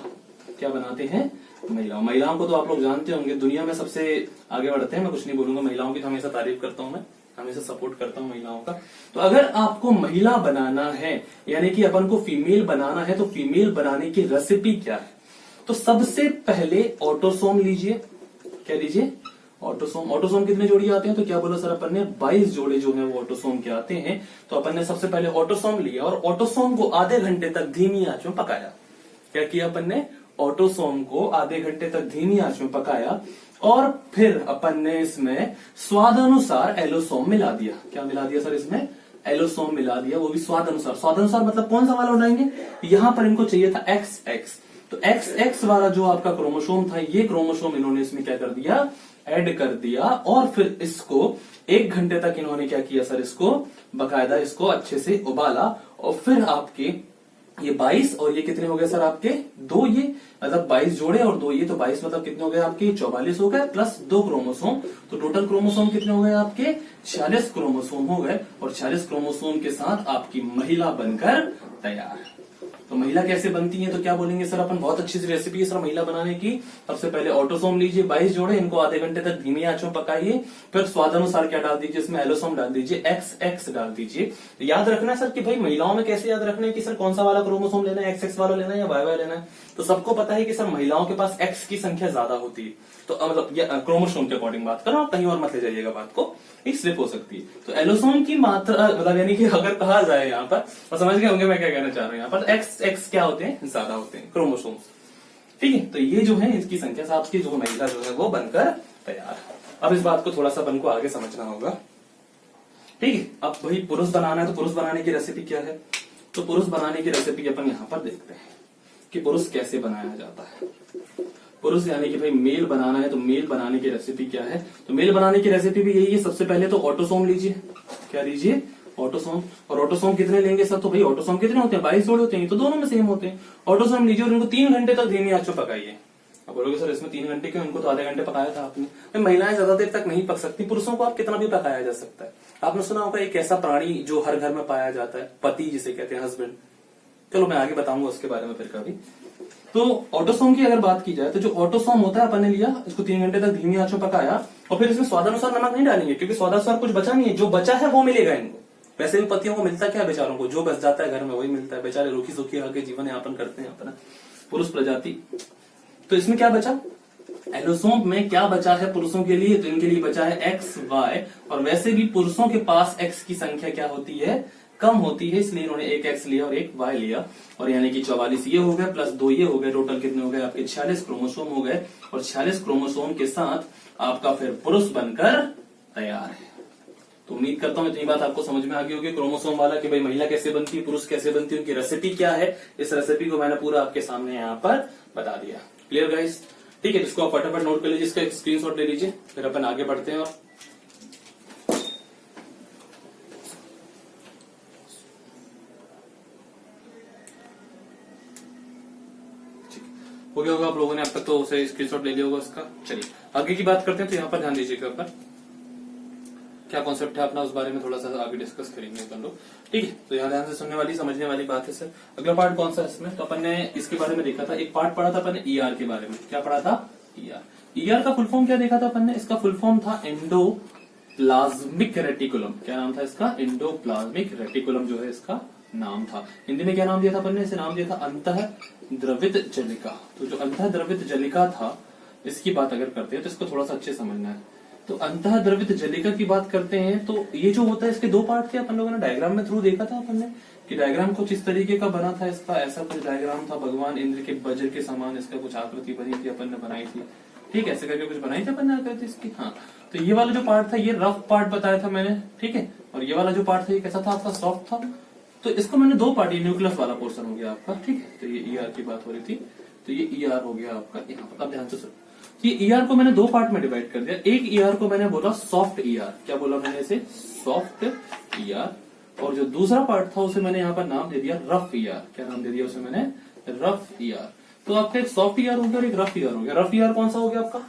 क्या बनाते हैं? महिलाओं को तो आप लोग जानते होंगे, दुनिया में सबसे आगे बढ़ते हैं। मैं कुछ नहीं बोलूंगा, महिलाओं की तो हमेशा तारीफ करता हूं, मैं हमेशा सपोर्ट करता हूं महिलाओं का। तो अगर आपको महिला बनाना है, यानी कि अपन को फीमेल बनाना है, तो फीमेल बनाने की रेसिपी क्या है? तो सबसे पहले ऑटोसोम लीजिए। क्या लीजिए? ऑटोसोम। ऑटोसोम कितने जोड़ी आते हैं? तो क्या बोला सर अपन ने? 22 जोड़े जो है वो ऑटोसोम के आते हैं। तो अपन ने सबसे पहले ऑटोसोम लिया और ऑटोसोम को आधे घंटे तक धीमी आंच में पकाया। क्या किया अपन ने? ऑटोसोम को आधे घंटे तक धीमी आंच में पकाया और फिर अपन ने इसमें स्वाद अनुसार एलोसोम मिला दिया। क्या मिला दिया सर इसमें? एलोसोम मिला दिया, वो भी स्वाद अनुसार। स्वाद अनुसार मतलब कौन सा वाला उठाएंगे? यहां पर इनको चाहिए था XX, तो XX वाला जो आपका क्रोमोसोम था, ये क्रोमोसोम इन्होंने इसमें क्या कर दिया? ऐड कर दिया। और फिर इसको 1 घंटे तक इन्होंने क्या किया सर? इसको बकायदा इसको अच्छे से उबाला। और फिर आपके ये 22 और ये कितने हो गए सर आपके? 2, ये मतलब 22 जोड़े और 2 ये, तो 22 मतलब कितने हो गए आपके? 44 हो गए, प्लस 2 क्रोमोसोम। तो टोटल क्रोमोसोम कितने हो गए आपके? 46 क्रोमोसोम हो गए। और 46 क्रोमोसोम के साथ आपकी महिला बनकर तैयार। तो महिला कैसे बनती है? तो क्या बोलेंगे सर अपन? बहुत अच्छी सी रेसिपी है सर महिला बनाने की। सबसे पहले ऑटोसोम लीजिए 22 जोड़े, इनको आधे घंटे तक धीमी आंच में पकाइए। फिर स्वाद अनुसार क्या डाल दीजिए इसमें? एलोसोम डाल दीजिए, XX डाल दीजिए। तो याद रखना सर कि भाई महिलाओं में कैसे याद रखना है कि सर कौन सा वाला क्रोमोसोम लेना है, XX वाला लेना है या YY लेना है। तो सबको पता है कि सर महिलाओं के पास X की संख्या ज्यादा होती है। तो मतलब क्रोमोसोम के अकॉर्डिंग बात करो, कहीं और मत ले जाइएगा बात को, एक स्लिप हो सकती है। तो एलोसोम की मात्रा मतलब यानी कि अगर कहा जाए यहाँ पर, और समझ गए होंगे मैं क्या कहना चाह रहा हूँ यहाँ पर, XX क्या होते हैं? ज्यादा होते हैं क्रोमोसोम्स। ठीक है, तो ये जो है इसकी संख्या से आपकी जो महिला जो है वो बनकर तैयार। अब इस बात को थोड़ा सा अपन को आगे समझना होगा। ठीक है, अब भाई पुरुष बनाना है, तो पुरुष बनाने की रेसिपी क्या है? तो पुरुष बनाने की रेसिपी अपन यहाँ पर देखते हैं कि पुरुष कैसे बनाया जाता है। पुरुष यानी कि भाई मेल बनाना है, तो मेल बनाने की रेसिपी क्या है? तो मेल बनाने की रेसिपी भी यही है। सबसे पहले तो ऑटोसोम लीजिए। क्या लीजिए? ऑटोसोम। और ऑटोसोम कितने लेंगे सर? तो भाई ऑटोसोम कितने होते हैं? 22 जोड़े होते हैं, तो दोनों में सेम होते हैं। ऑटोसोम लीजिए और इनको 3 घंटे तक धीमी आंच पर पकाइए। अब बोलोगे सर इसमें 3 घंटे क्यों? इनको तो आधे घंटे पकाया था आपने। भाई महिलाएं ज्यादा देर तक नहीं पक सकती, पुरुषों को आप कितना भी पकाया जा सकता है। आपने सुना होगा एक ऐसा प्राणी जो हर घर में पाया जाता है, पति जिसे कहते हैं, हस्बैंड। चलो मैं आगे बताऊंगा उसके बारे में फिर कभी। तो ऑटोसोम की अगर बात की जाए तो जो ऑटोसोम होता है, अपन ने लिया इसको 3 घंटे तक धीमी आंच में पकाया और फिर इसमें स्वादानुसार नमक नहीं डालेंगे, क्योंकि स्वादानुसार कुछ बचा नहीं है। जो बचा है वो मिलेगा इनको। वैसे भी पतियों को मिलता क्या है? बेचारों को जो बच जाता है घर में वही मिलता है। बेचारे रूखी सूखी आके जीवन यापन करते हैं अपना, पुरुष प्रजाति। तो इसमें क्या बचा? एलोसोम में क्या बचा है पुरुषों के लिए? तो इनके लिए बचा है एक्स, वाई। और वैसे भी पुरुषों के पास एक्स की संख्या क्या होती है? कम होती है, इसलिए इन्होंने एक एक्स लिया और एक वाई लिया। और यानी कि 44 ये हो गए प्लस 2 ये हो गए, टोटल कितने हो गए आपके? 46 क्रोमोसोम हो गए। और 46 क्रोमोसोम के साथ आपका फिर पुरुष बनकर तैयार है। तो उम्मीद करता हूं इतनी बात आपको समझ में आ गई होगी क्रोमोसोम वाला, कि भाई महिला कैसे बनती है, पुरुष कैसे बनती है, उनकी रेसिपी क्या है। इस रेसिपी को मैंने पूरा आपके सामने यहाँ पर बता दिया। Clear guys? ठीक है, इसको आप फटाफट नोट कर लीजिए, इसका एक स्क्रीनशॉट ले लीजिए, फिर अपन आगे बढ़ते हैं। और हो गया होगा आप लोगों ने अब तक, तो उसे स्क्रीनशॉट ले लिया होगा उसका। चलिए आगे की बात करते हैं। तो यहाँ पर ध्यान दीजिएगा, अपन क्या कॉन्सेप्ट है अपना, उस बारे में थोड़ा सा आगे डिस्कस करेंगे अपन लोग। ठीक है, तो यहाँ ध्यान से सुनने वाली समझने वाली बात है सर। अगला पार्ट कौन सा है इसमें? तो अपन ने इसके बारे में देखा था, एक पार्ट पढ़ा था अपन ने ईआर के बारे में। क्या पढ़ा था? ईआर। ईआर का फुल फॉर्म क्या देखा था अपन ने? इसका फुल फॉर्म था एंडोप्लाज्मिक रेटिकुलम। क्या नाम था इसका? एंडोप्लाज्मिक रेटिकुलम जो है इसका नाम था। हिंदी में क्या नाम दिया था अपन ने? इसे नाम दिया था अंतः द्रवित जलिका। तो जो अंतः द्रवित जलिका था, इसकी बात अगर करते हैं तो इसको थोड़ा सा अच्छे समझना है। तो अंतः द्रवित जलिका की बात करते हैं तो ये जो होता है, इसके 2 पार्ट थे। अपन लोगों ने डायग्राम में थ्रू देखा था अपन ने कि डायग्राम कुछ इस तरीके का बना था इसका। ऐसा कुछ डायग्राम था, भगवान इंद्र के वज्र के समान इसका कुछ आकृति बनी थी, अपन ने बनाई थी। ठीक है, ऐसे करके कुछ बनाई थी अपन ने आकृति इसकी। हाँ, तो ये वाला जो पार्ट था ये रफ पार्ट बताया था मैंने। ठीक है, और ये वाला जो पार्ट था ये कैसा था आपका? सॉफ्ट था। तो इसको मैंने 2 पार्ट, ये न्यूक्लियस वाला पोर्शन हो गया आपका। ठीक है, तो ये ईआर की बात हो रही थी, तो ये ईआर हो गया आपका यहाँ पर। अब ध्यान से सुनो, ये ईआर को मैंने 2 पार्ट में डिवाइड कर दिया। एक ईआर को मैंने बोला सॉफ्ट ईआर। क्या बोला मैंने इसे? Soft ER. और जो दूसरा पार्ट था उसे मैंने यहाँ पर नाम दे दिया रफ ईआर। क्या नाम दे दिया उसे मैंने? Rough ER. तो आपका एक सॉफ्ट ईआर हो गया और एक रफ ईआर हो गया। रफ ईआर कौन सा हो गया आपका?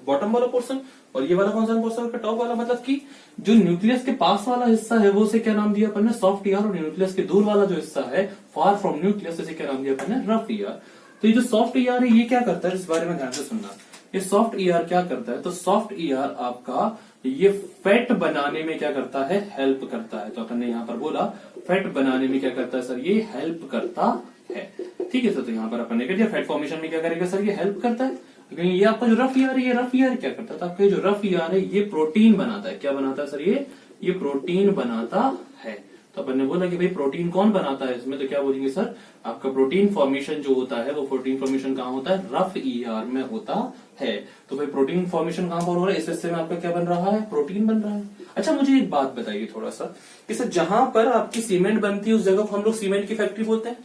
बॉटम वाला पोर्शन। और ये वाला कौन सा पोर्शन? टॉप वाला। मतलब कि जो न्यूक्लियस के पास वाला हिस्सा है वो उसे क्या नाम दिया अपन ने? Soft ER. और न्यूक्लियस के दूर वाला जो हिस्सा है, फार फ्रॉम न्यूक्लियस, इसे क्या नाम दिया अपन ने? Rough ER. तो ये जो सॉफ्ट ईआर है ये क्या करता है, इस बारे में ध्यान से सुनना। ये सॉफ्ट ईआर क्या करता है? तो सॉफ्ट ईआर आपका ये फैट बनाने में क्या करता है? हेल्प करता है। तो अपन ने यहाँ पर बोला फैट बनाने में क्या करता है सर? ये हेल्प करता है। ठीक है सर, तो यहाँ पर अपन ने कह दिया फैट फॉर्मेशन में क्या करेगा सर? ये हेल्प करता है। लेकिन ये आपका जो रफ ईआर है, ये रफ ईआर क्या करता है? तो आपका जो रफ ईआर है ये प्रोटीन बनाता है। क्या बनाता है सर? ये प्रोटीन बनाता है। तो अपन ने बोला कि भाई प्रोटीन कौन बनाता है इसमें? तो क्या बोलेंगे सर? आपका प्रोटीन फॉर्मेशन जो होता है वो प्रोटीन फॉर्मेशन कहाँ होता है? रफ ईआर में होता है। तो भाई प्रोटीन फॉर्मेशन कहाँ पर हो रहा है? इस हिस्से में आपका क्या बन रहा है? प्रोटीन बन रहा है। अच्छा, मुझे एक बात बताइए थोड़ा सा, कि सर जहां पर आपकी सीमेंट बनती है उस जगह को हम लोग सीमेंट की फैक्ट्री बोलते हैं,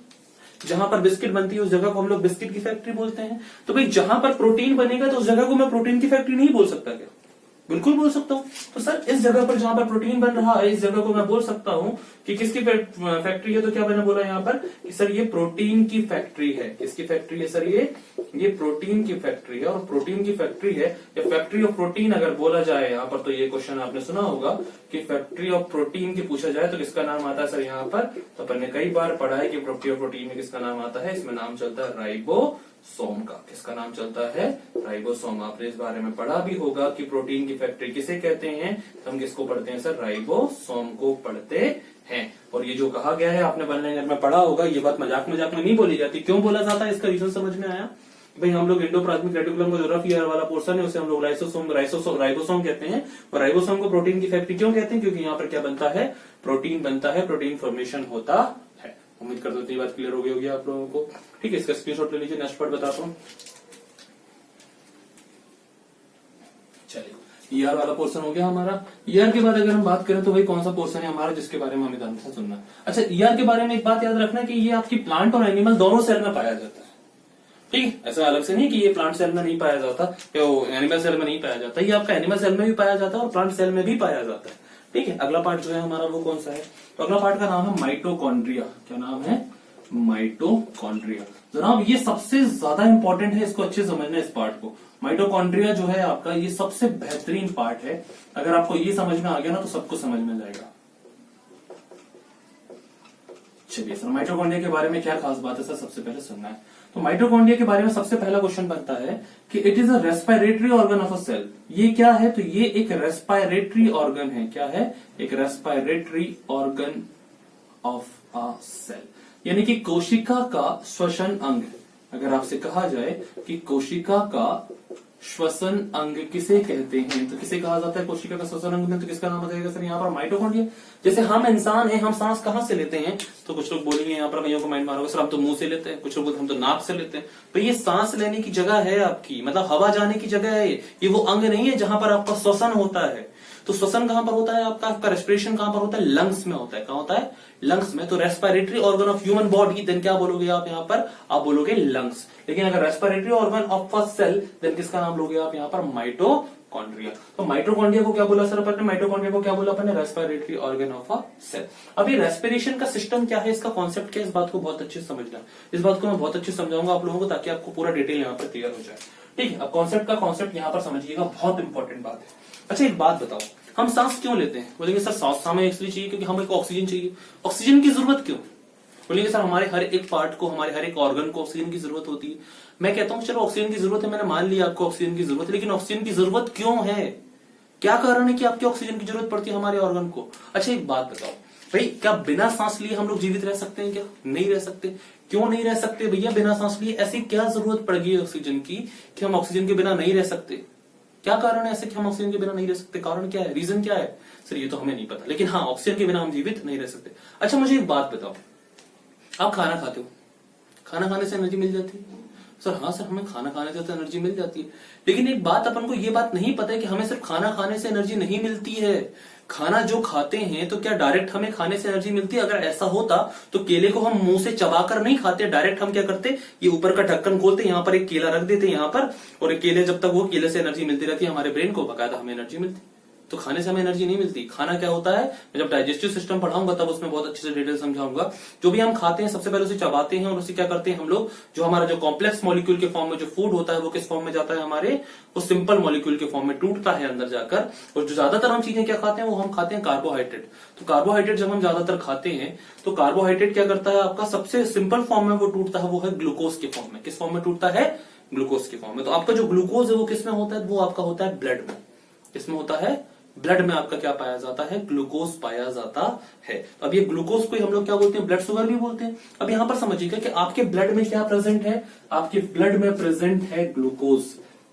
जहां पर बिस्किट बनती है उस जगह को हम लोग बिस्किट की फैक्ट्री बोलते हैं। तो भाई जहां पर प्रोटीन बनेगा तो उस जगह को मैं प्रोटीन की फैक्ट्री नहीं बोल सकता क्या? बिल्कुल बोल सकता हूँ। तो सर इस जगह पर जहां पर प्रोटीन बन रहा है, इस जगह को मैं बोल सकता हूँ कि किसकी फैक्ट्री है? तो क्या मैंने बोला यहाँ पर कि सर ये प्रोटीन की फैक्ट्री है। किसकी फैक्ट्री है सर? ये प्रोटीन की फैक्ट्री है। और प्रोटीन की फैक्ट्री है या फैक्ट्री ऑफ प्रोटीन अगर बोला जाए यहाँ पर, तो ये क्वेश्चन आपने सुना होगा कि फैक्ट्री ऑफ प्रोटीन की पूछा जाए तो किसका नाम आता है सर यहाँ पर? तो अपन ने कई बार पढ़ा है कि फैक्ट्री ऑफ प्रोटीन में किसका नाम आता है? इसमें नाम चलता है राइबोसोम का। किसका नाम चलता है? राइबोसोम। आपने इस बारे में पढ़ा भी होगा कि प्रोटीन की फैक्ट्री किसे कहते हैं? तो हम किसको पढ़ते हैं सर? राइबोसोम को पढ़ते हैं। और ये जो कहा गया है आपने बनने में पढ़ा होगा, ये बात मजाक मजाक में नहीं बोली जाती। क्यों बोला जाता है इसका रीजन समझ में आया? भाई हम लोग एंडोप्लाज्मिक रेटिकुलम का जो रफ ईआर वाला पोर्शन है उसे हम लोग राइबोसोम कहते हैं। और राइबोसोम को प्रोटीन की फैक्ट्री क्यों कहते हैं? क्योंकि यहाँ पर क्या बनता है? प्रोटीन बनता है, प्रोटीन फॉर्मेशन होता है। उम्मीद करता हूँ इतनी बात क्लियर हो गई होगी आप लोगों को। ठीक है, इसका स्क्रीनशॉट ले लीजिए, नेक्स्ट पार्ट बताता हूँ। चलिए, ईआर वाला पोर्शन हो गया हमारा। ईआर के बाद अगर हम बात करें तो भाई कौन सा पोर्शन है हमारा जिसके बारे में हमें ध्यान से सुनना। अच्छा, ईआर के बारे में एक बात याद रखना कि ये आपकी प्लांट और एनिमल दोनों सेल में पाया जाता है। ठीक है, ऐसा अलग से नहीं कि ये प्लांट सेल में नहीं पाया जाता, एनिमल सेल में नहीं पाया जाता, ये आपका एनिमल सेल में भी पाया जाता है और प्लांट सेल में भी पाया जाता है। ठीक है, अगला पार्ट जो है हमारा वो कौन सा है, तो अगला पार्ट का नाम है माइटोकॉन्ड्रिया। क्या नाम है, माइटोकॉन्ड्रिया। जनाब ये सबसे ज्यादा इंपॉर्टेंट है, इसको अच्छे समझना इस पार्ट को। माइटोकॉन्ड्रिया जो है आपका ये सबसे बेहतरीन पार्ट है, अगर आपको ये समझ में आ गया ना तो सबको समझ में जाएगा। चलिए सर, माइटोकॉन्ड्रिया के बारे में क्या खास बात है सर, सबसे पहले सुनना है। तो माइटोकॉन्ड्रिया के बारे में सबसे पहला क्वेश्चन बनता है कि it is a respiratory organ of a cell. ये क्या है, तो ये एक रेस्पिरेटरी ऑर्गन है। क्या है, एक respiratory organ of a cell, यानी कि कोशिका का श्वसन अंग। अगर आपसे कहा जाए कि कोशिका का श्वसन अंग किसे कहते हैं, तो किसे कहा जाता है कोशिका का श्वसन अंग में, तो किसका नाम बताइएगा सर, यहाँ पर माइटोकॉन्ड्रिया। जैसे हम इंसान हैं, हम सांस कहाँ से लेते हैं, तो कुछ लोग बोलेंगे यहाँ पर, कईयों को माइंड मारोगे सर हम तो मुंह से लेते हैं, कुछ लोग बोलते हम तो नाक से लेते हैं। तो ये सांस लेने की जगह है आपकी, मतलब हवा जाने की जगह है, ये वो अंग नहीं है जहां पर आपका श्वसन होता है। तो श्वसन कहां पर होता है आपका रेस्पिरेशन कहां पर होता है, लंग्स में होता है। कहां होता है, लंग्स में। तो respiratory organ of human body, then क्या बोलोगे आप यहाँ पर, आप बोलोगे लंग्स। लेकिन अगर respiratory organ of a cell, then किसका नाम लोगे आप यहाँ पर, माइटोकॉन्ड्रिया। तो माइटोकॉन्ड्रिया को क्या बोला सर अपन ने, माइटोकॉन्ड्रिया को क्या बोला अपन ने, respiratory organ of a cell. अभी रेस्पिरेशन का सिस्टम क्या है, इसका कॉन्सेप्ट क्या है, इस बात को बहुत अच्छे से समझना। इस बात को मैं बहुत अच्छे से समझाऊंगा आप लोगों को, ताकि आपको पूरा डिटेल यहाँ पर क्लियर हो जाए। ठीक है, अब कॉन्सेप्ट यहाँ पर समझिएगा, बहुत इंपॉर्टेंट बात है। अच्छा एक बात बताओ, हम सांस क्यों लेते हैं, बोलेंगे सर सांस हमें इसलिए चाहिए क्योंकि हमें ऑक्सीजन चाहिए। ऑक्सीजन की जरूरत क्यों, बोलेंगे सर हमारे हर एक पार्ट को, हमारे हर एक ऑर्गन को ऑक्सीजन की जरूरत होती है। मैं कहता हूं चलो ऑक्सीजन की जरूरत है, मैंने मान लिया आपको ऑक्सीजन की जरूरत है, लेकिन ऑक्सीजन की जरूरत क्यों है, क्या कारण है कि आपकी ऑक्सीजन की जरूरत पड़ती है हमारे ऑर्गन को। अच्छा एक बात बताओ भाई, क्या बिना सांस लिए हम लोग जीवित रह सकते हैं, क्या नहीं रह सकते। क्यों नहीं रह सकते भैया बिना सांस लिए, ऐसी क्या जरूरत पड़ गई ऑक्सीजन की कि हम ऑक्सीजन के बिना नहीं रह सकते, क्या कारण है ऐसे कि हम ऑक्सीजन के बिना नहीं रह सकते, कारण क्या है, रीजन क्या है सर, ये तो हमें नहीं पता, लेकिन हाँ ऑक्सीजन के बिना हम जीवित नहीं रह सकते। अच्छा मुझे एक बात बताओ, आप खाना खाते हो, खाना खाने से एनर्जी मिल जाती है सर, हाँ सर हमें खाना खाने से तो एनर्जी मिल जाती है, लेकिन एक बात अपन को ये बात नहीं पता है कि हमें सिर्फ खाना खाने से एनर्जी नहीं मिलती है। खाना जो खाते हैं तो क्या डायरेक्ट हमें खाने से एनर्जी मिलती है, अगर ऐसा होता तो केले को हम मुंह से चबाकर नहीं खाते, डायरेक्ट हम क्या करते, ये ऊपर का ढक्कन खोलते, यहाँ पर एक केला रख देते यहाँ पर, और केले जब तक वो केले से एनर्जी मिलती रहती है हमारे ब्रेन को, बकायदा हमें एनर्जी मिलती। तो खाने से हमें एनर्जी नहीं मिलती। खाना क्या होता है, मैं जब डाइजेस्टिव सिस्टम पढ़ाऊंगा तब उसमें बहुत अच्छे से डिटेल समझाऊंगा। जो भी हम खाते हैं सबसे पहले उसे चबाते हैं, और उसे क्या करते हैं हम लोग, जो हमारा जो कॉम्प्लेक्स मॉलिक्यूल के फॉर्म में जो फूड होता है वो किस फॉर्म में जाता है हमारे, वो सिंपल मॉलिक्यूल के फॉर्म में टूटता है अंदर जाकर। और जो ज्यादातर हम चीजें क्या खाते हैं, वो हम खाते हैं कार्बोहाइड्रेट। तो कार्बोहाइड्रेट जब हम ज्यादातर खाते हैं तो कार्बोहाइड्रेट क्या करता है आपका, सबसे सिंपल फॉर्म में वो टूटता है, वो है ग्लूकोज के फॉर्म में। किस फॉर्म में टूटता है, ग्लूकोज के फॉर्म में। तो आपका जो ग्लूकोज है वो किसमें होता है, वो आपका होता है ब्लड में। किसमें होता है, ब्लड में आपका क्या पाया जाता है, ग्लूकोज पाया जाता है। तो अब ये ग्लूकोज को हम लोग क्या बोलते हैं, ब्लड शुगर भी बोलते हैं। अब यहां पर समझिएगा कि आपके ब्लड में क्या प्रेजेंट है, आपके ब्लड में प्रेजेंट है ग्लूकोज।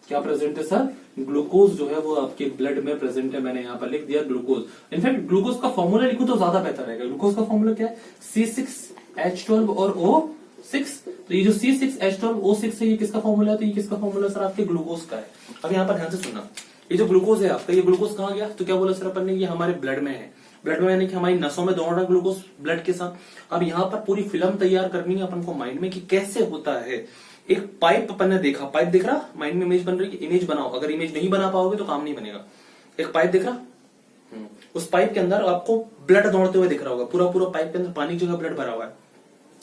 क्या प्रेजेंट है सर, ग्लूकोज जो है वो आपके ब्लड में प्रेजेंट है, मैंने यहाँ पर लिख दिया ग्लूकोज। इनफैक्ट ग्लूकोज का फॉर्मूला लिखूं तो ज्यादा बेहतर रहेगा। ग्लूकोज का फॉर्मूला क्या है, C6H12 और O6। तो ये जो C6H12 O6 है ये किसका फॉर्मूला है, तो ये किसका फॉर्मूला सर, आपके ग्लूकोज का है। अब यहाँ पर ध्यान से सुनना, ये जो ग्लूकोज है आपका, ये ग्लूकोज कहाँ गया, तो क्या बोला सर अपन ने, ये हमारे ब्लड में है। ब्लड में यानी कि हमारी नसों में दौड़ रहा है ग्लूकोज ब्लड के साथ। अब यहाँ पर पूरी फिल्म तैयार करनी है अपन को माइंड में कि कैसे होता है। एक पाइप अपन ने देखा, पाइप दिख रहा, माइंड में इमेज बन रही है, इमेज बनाओ। अगर इमेज नहीं बना पाओगे तो काम नहीं बनेगा। एक पाइप दिख रहा, उस पाइप के अंदर आपको ब्लड दौड़ते हुए दिख रहा होगा, पूरा पूरा पाइप के अंदर पानी जो है ब्लड भरा हुआ है,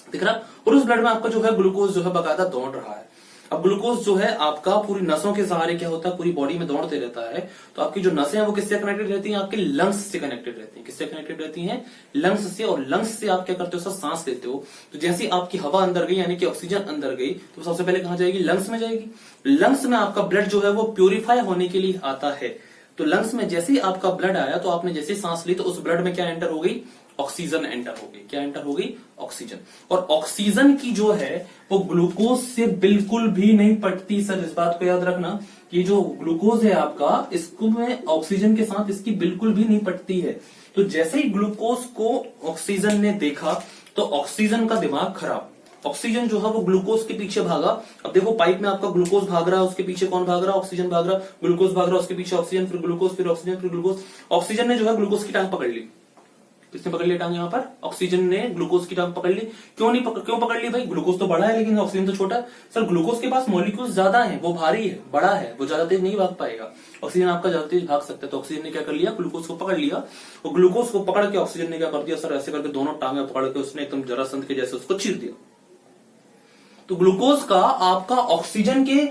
दिख रहा, और उस ब्लड में आपका जो है ग्लूकोज जो है बकायदा दौड़ रहा है। अब ग्लूकोज जो है आपका पूरी नसों के सहारे क्या होता है, पूरी बॉडी में दौड़ते रहता है। तो आपकी जो नसें हैं वो किससे कनेक्टेड रहती हैं, आपके लंग्स से कनेक्टेड रहती हैं। किससे कनेक्टेड रहती हैं, लंग्स से। और लंग्स से आप क्या करते हो सर, सांस लेते हो। तो जैसे आपकी हवा अंदर गई, यानी कि ऑक्सीजन अंदर गई, तो सबसे पहले कहां जाएगी, लंग्स में जाएगी। लंग्स में आपका ब्लड जो है वो प्यूरिफाई होने के लिए आता है। तो लंग्स में जैसे ही आपका ब्लड आया, तो आपने जैसे सांस ली, तो उस ब्लड में क्या एंटर हो गई, ऑक्सीजन एंटर हो गई। क्या एंटर हो गई, ऑक्सीजन। और ऑक्सीजन की जो है वो ग्लूकोज से बिल्कुल भी नहीं पटती सर, इस बात को याद रखना कि जो ग्लूकोज है आपका, इसको में ऑक्सीजन के साथ इसकी बिल्कुल भी नहीं पटती है। तो जैसे ही ग्लूकोज को ऑक्सीजन ने देखा तो ऑक्सीजन का दिमाग खराब, ऑक्सीजन जो है वो ग्लूकोज के पीछे भागा। अब देखो पाइप में आपका ग्लूकोज भाग रहा है, उसके पीछे कौन भाग रहा है, ऑक्सीजन भाग रहा है। ग्लूकोज भाग रहा है, उसके पीछे ऑक्सीजन, फिर ग्लूकोज, फिर ऑक्सीजन, फिर ग्लूकोज। ऑक्सीजन ने जो है ग्लूकोज की टांग पकड़ ली। किसने पकड़ लिया टांग यहाँ पर? ऑक्सीजन ने ग्लूकोज की टांग पकड़ ली। क्यों पकड़ ली भाई? ग्लूकोज तो बड़ा है लेकिन ऑक्सीजन तो छोटा है। सर ग्लूकोज के पास मॉलिक्यूल्स ज्यादा है, वो भारी है, बड़ा है, वो ज्यादा तेज नहीं भाग पाएगा। ऑक्सीजन आपका ज्यादा तेज भाग सकता है। तो ऑक्सीजन ने क्या कर लिया? ग्लूकोज को पकड़ लिया, और ग्लूकोज को पकड़ के ऑक्सीजन ने क्या कर दिया सर? ऐसे करके दोनों टांगे पकड़ के उसने एकदम जरासंध के जैसे उसको चीर दिया। तो ग्लूकोज का आपका ऑक्सीजन के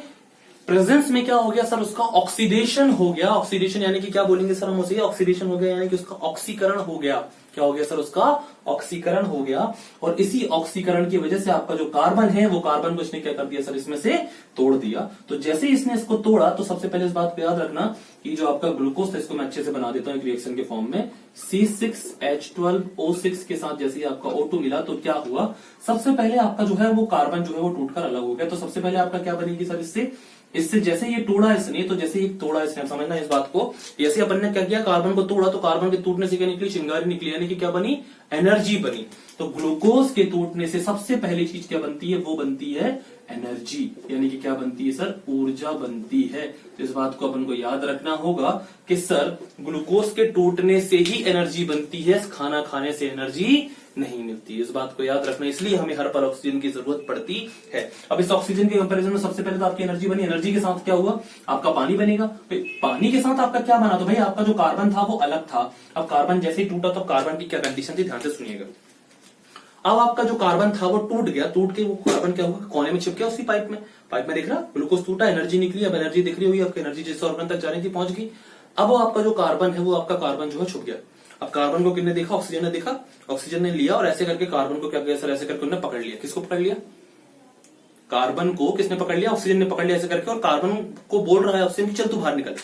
प्रेजेंस में क्या हो गया सर? उसका ऑक्सीडेशन हो गया। ऑक्सीडेशन यानी कि क्या बोलेंगे सर हम उसे? ऑक्सीडेशन हो गया यानी कि उसका ऑक्सीकरण हो गया। क्या हो गया सर? उसका ऑक्सीकरण हो गया। और इसी ऑक्सीकरण की वजह से आपका जो कार्बन है, वो कार्बन को इसने क्या कर दिया सर? इसमें से तोड़ दिया। तो जैसे ही इसने इसको तोड़ा, तो सबसे पहले इस बात को याद रखना कि जो आपका ग्लूकोज था, इसको मैं अच्छे से बना देता हूं एक रिएक्शन के फॉर्म में। C6H12O6 के साथ जैसे ही आपका O2 मिला, तो क्या हुआ? सबसे पहले आपका जो है वो कार्बन जो है वो टूटकर अलग हो गया। तो सबसे पहले आपका क्या बनेगी सर? इससे जैसे ये तोड़ा इसने, तो जैसे ये तोड़ा इसने, समझना इस बात को, जैसे अपन ने क्या किया? कार्बन को तोड़ा, तो कार्बन के टूटने से क्या निकली? चिंगारी निकली, यानी कि क्या बनी? एनर्जी बनी। तो ग्लूकोज के टूटने से सबसे पहली चीज क्या बनती है? वो बनती है एनर्जी, यानी कि क्या बनती है सर? ऊर्जा बनती है। तो इस बात को अपन को याद रखना होगा कि सर ग्लूकोज के टूटने से ही एनर्जी बनती है, खाना खाने से एनर्जी नहीं मिलती। इस बात को याद रखना, इसलिए हमें हर पल ऑक्सीजन की जरूरत पड़ती है। अब इस ऑक्सीजन के कंपैरिजन में सबसे पहले तो आपकी एनर्जी बनी। एनर्जी के साथ क्या हुआ? आपका पानी बनेगा। पानी के साथ आपका क्या बना? तो भाई आपका जो कार्बन था वो अलग था। अब कार्बन जैसे ही टूटा, तो कार्बन की क्या कंडीशन थी? ध्यान से सुनिएगा। अब आपका जो कार्बन था वो टूट गया, टूट के वो कार्बन क्या हुआ? कोने में छिप गया उसी पाइप में देख रहा, ग्लूकोज टूटा, एनर्जी निकली। अब एनर्जी दिख रही होगी आपकी, एनर्जी जिस ऑर्गन तक जानी थी पहुंच गई। अब वो आपका जो कार्बन है, वो आपका कार्बन जो है छुप गया। अब कार्बन को किसने देखा? ऑक्सीजन ने देखा। ऑक्सीजन ने लिया और ऐसे करके कार्बन को क्या किया सर? ऐसे करके उन्होंने पकड़ लिया। किसको पकड़ लिया? कार्बन को किसने पकड़ लिया? ऑक्सीजन ने पकड़ लिया ऐसे करके, और कार्बन को बोल रहा है ऑक्सीजन की चल तू बाहर निकल।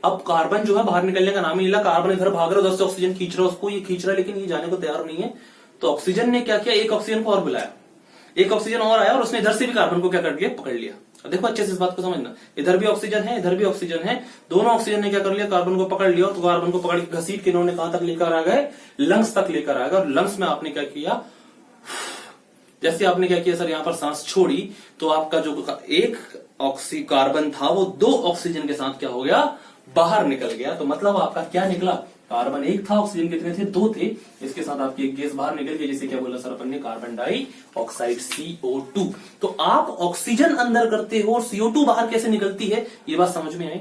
अब कार्बन जो है बाहर निकलने का नाम ही नहीं लिया। कार्बन इधर भाग रहा है, उधर से ऑक्सीजन खींच रहा है उसको, ये खींच रहा है, लेकिन ये जाने को तैयार नहीं है। तो ऑक्सीजन ने क्या किया? एक ऑक्सीजन को और बुलाया, एक ऑक्सीजन और आया, और उसने इधर से भी कार्बन को क्या कर लिया? पकड़ लिया। देखो अच्छे से इस बात को समझना, इधर भी ऑक्सीजन है, इधर भी ऑक्सीजन है, दोनों ऑक्सीजन ने क्या कर लिया? कार्बन को पकड़ लिया। तो कार्बन को पकड़ के घसीट के इन्होंने कहां तक लेकर आ गए? लंग्स तक लेकर आ गए। और लंग्स में आपने क्या किया? जैसे आपने क्या किया सर? यहां पर सांस छोड़ी, तो आपका जो एक कार्बन था वो दो ऑक्सीजन के साथ क्या हो गया? बाहर निकल गया। तो मतलब आपका क्या निकला? कार्बन एक था, ऑक्सीजन कितने थे? दो थे। इसके साथ आपकी एक गैस बाहर निकल गई, जिसे क्या बोला सर अपन ने? Carbon dioxide, CO2। तो आप ऑक्सीजन अंदर करते हो और CO2 बाहर कैसे निकलती है, ये बात समझ में आई?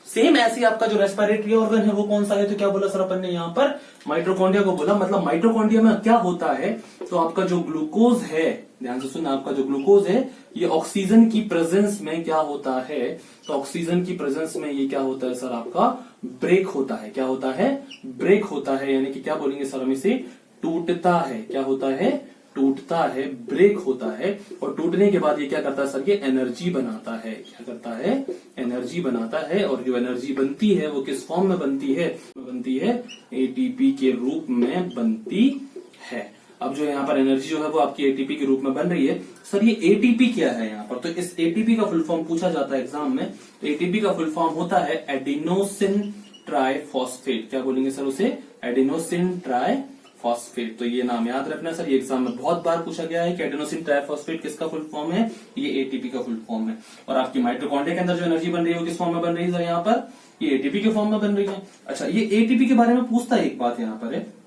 सेम ऐसे आपका जो रेस्पिरेटरी ऑर्गन है वो कौन सा है? तो क्या बोला सर अपन ने? यहाँ पर माइटोकॉन्ड्रिया को बोला। मतलब माइटोकॉन्ड्रिया में क्या होता है? तो आपका जो ग्लूकोज है, ध्यान से सुनना, आपका जो ग्लूकोज है ये ऑक्सीजन की प्रेजेंस में क्या होता है? तो ऑक्सीजन की प्रेजेंस में ये क्या होता है सर? आपका ब्रेक होता है। क्या होता है? ब्रेक होता है, यानी कि क्या बोलेंगे सर हम इसे? टूटता है। क्या होता है? टूटता है, ब्रेक होता है। और टूटने के बाद ये क्या करता है सर? ये एनर्जी बनाता है। क्या करता है? एनर्जी बनाता है। और जो एनर्जी बनती है वो किस फॉर्म में बनती है? बनती है एटीपी के रूप में बनती है। अब जो यहाँ पर एनर्जी जो है वो आपकी एटीपी के रूप में बन रही है। सर ये एटीपी क्या है यहाँ पर? तो इस एटीपी का फुल फॉर्म पूछा जाता है एग्जाम में। तो एटीपी का फुल फॉर्म होता है एडिनोसिन ट्राइफॉस्फेट। क्या बोलेंगे सर उसे? Adenosine triphosphate. तो ये नाम याद रखना सर, ये एग्जाम में बहुत बार पूछा गया है कि एडिनोसिन ट्राइफॉस्फेट किसका फुल फॉर्म है? ये एटीपी का फुल फॉर्म है। और आपकी माइटोकॉन्ड्रिया के अंदर जो एनर्जी बन रही है वो किस फॉर्म में बन रही है सर? यहाँ पर ये एटीपी के फॉर्म में बन रही है। अच्छा, ये एटीपी के बारे में पूछता है एक बात यहाँ पर है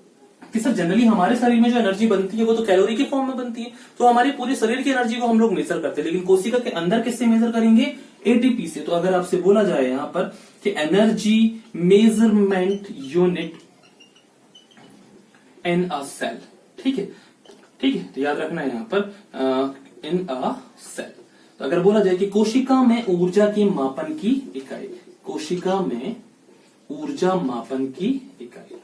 कि सर जनरली हमारे शरीर में जो एनर्जी बनती है वो तो कैलोरी के फॉर्म में बनती है। तो हमारी पूरे शरीर की एनर्जी को हम लोग मेजर करते हैं, लेकिन कोशिका के अंदर किससे मेजर करेंगे? एटीपी से। तो अगर आपसे बोला जाए यहाँ पर कि energy measurement unit in a cell, ठीक है, ठीक है, तो याद रखना है यहाँ पर इन अ सेल। तो अगर बोला जाए कि कोशिका में ऊर्जा के मापन की इकाई, कोशिका में ऊर्जा मापन की इकाई,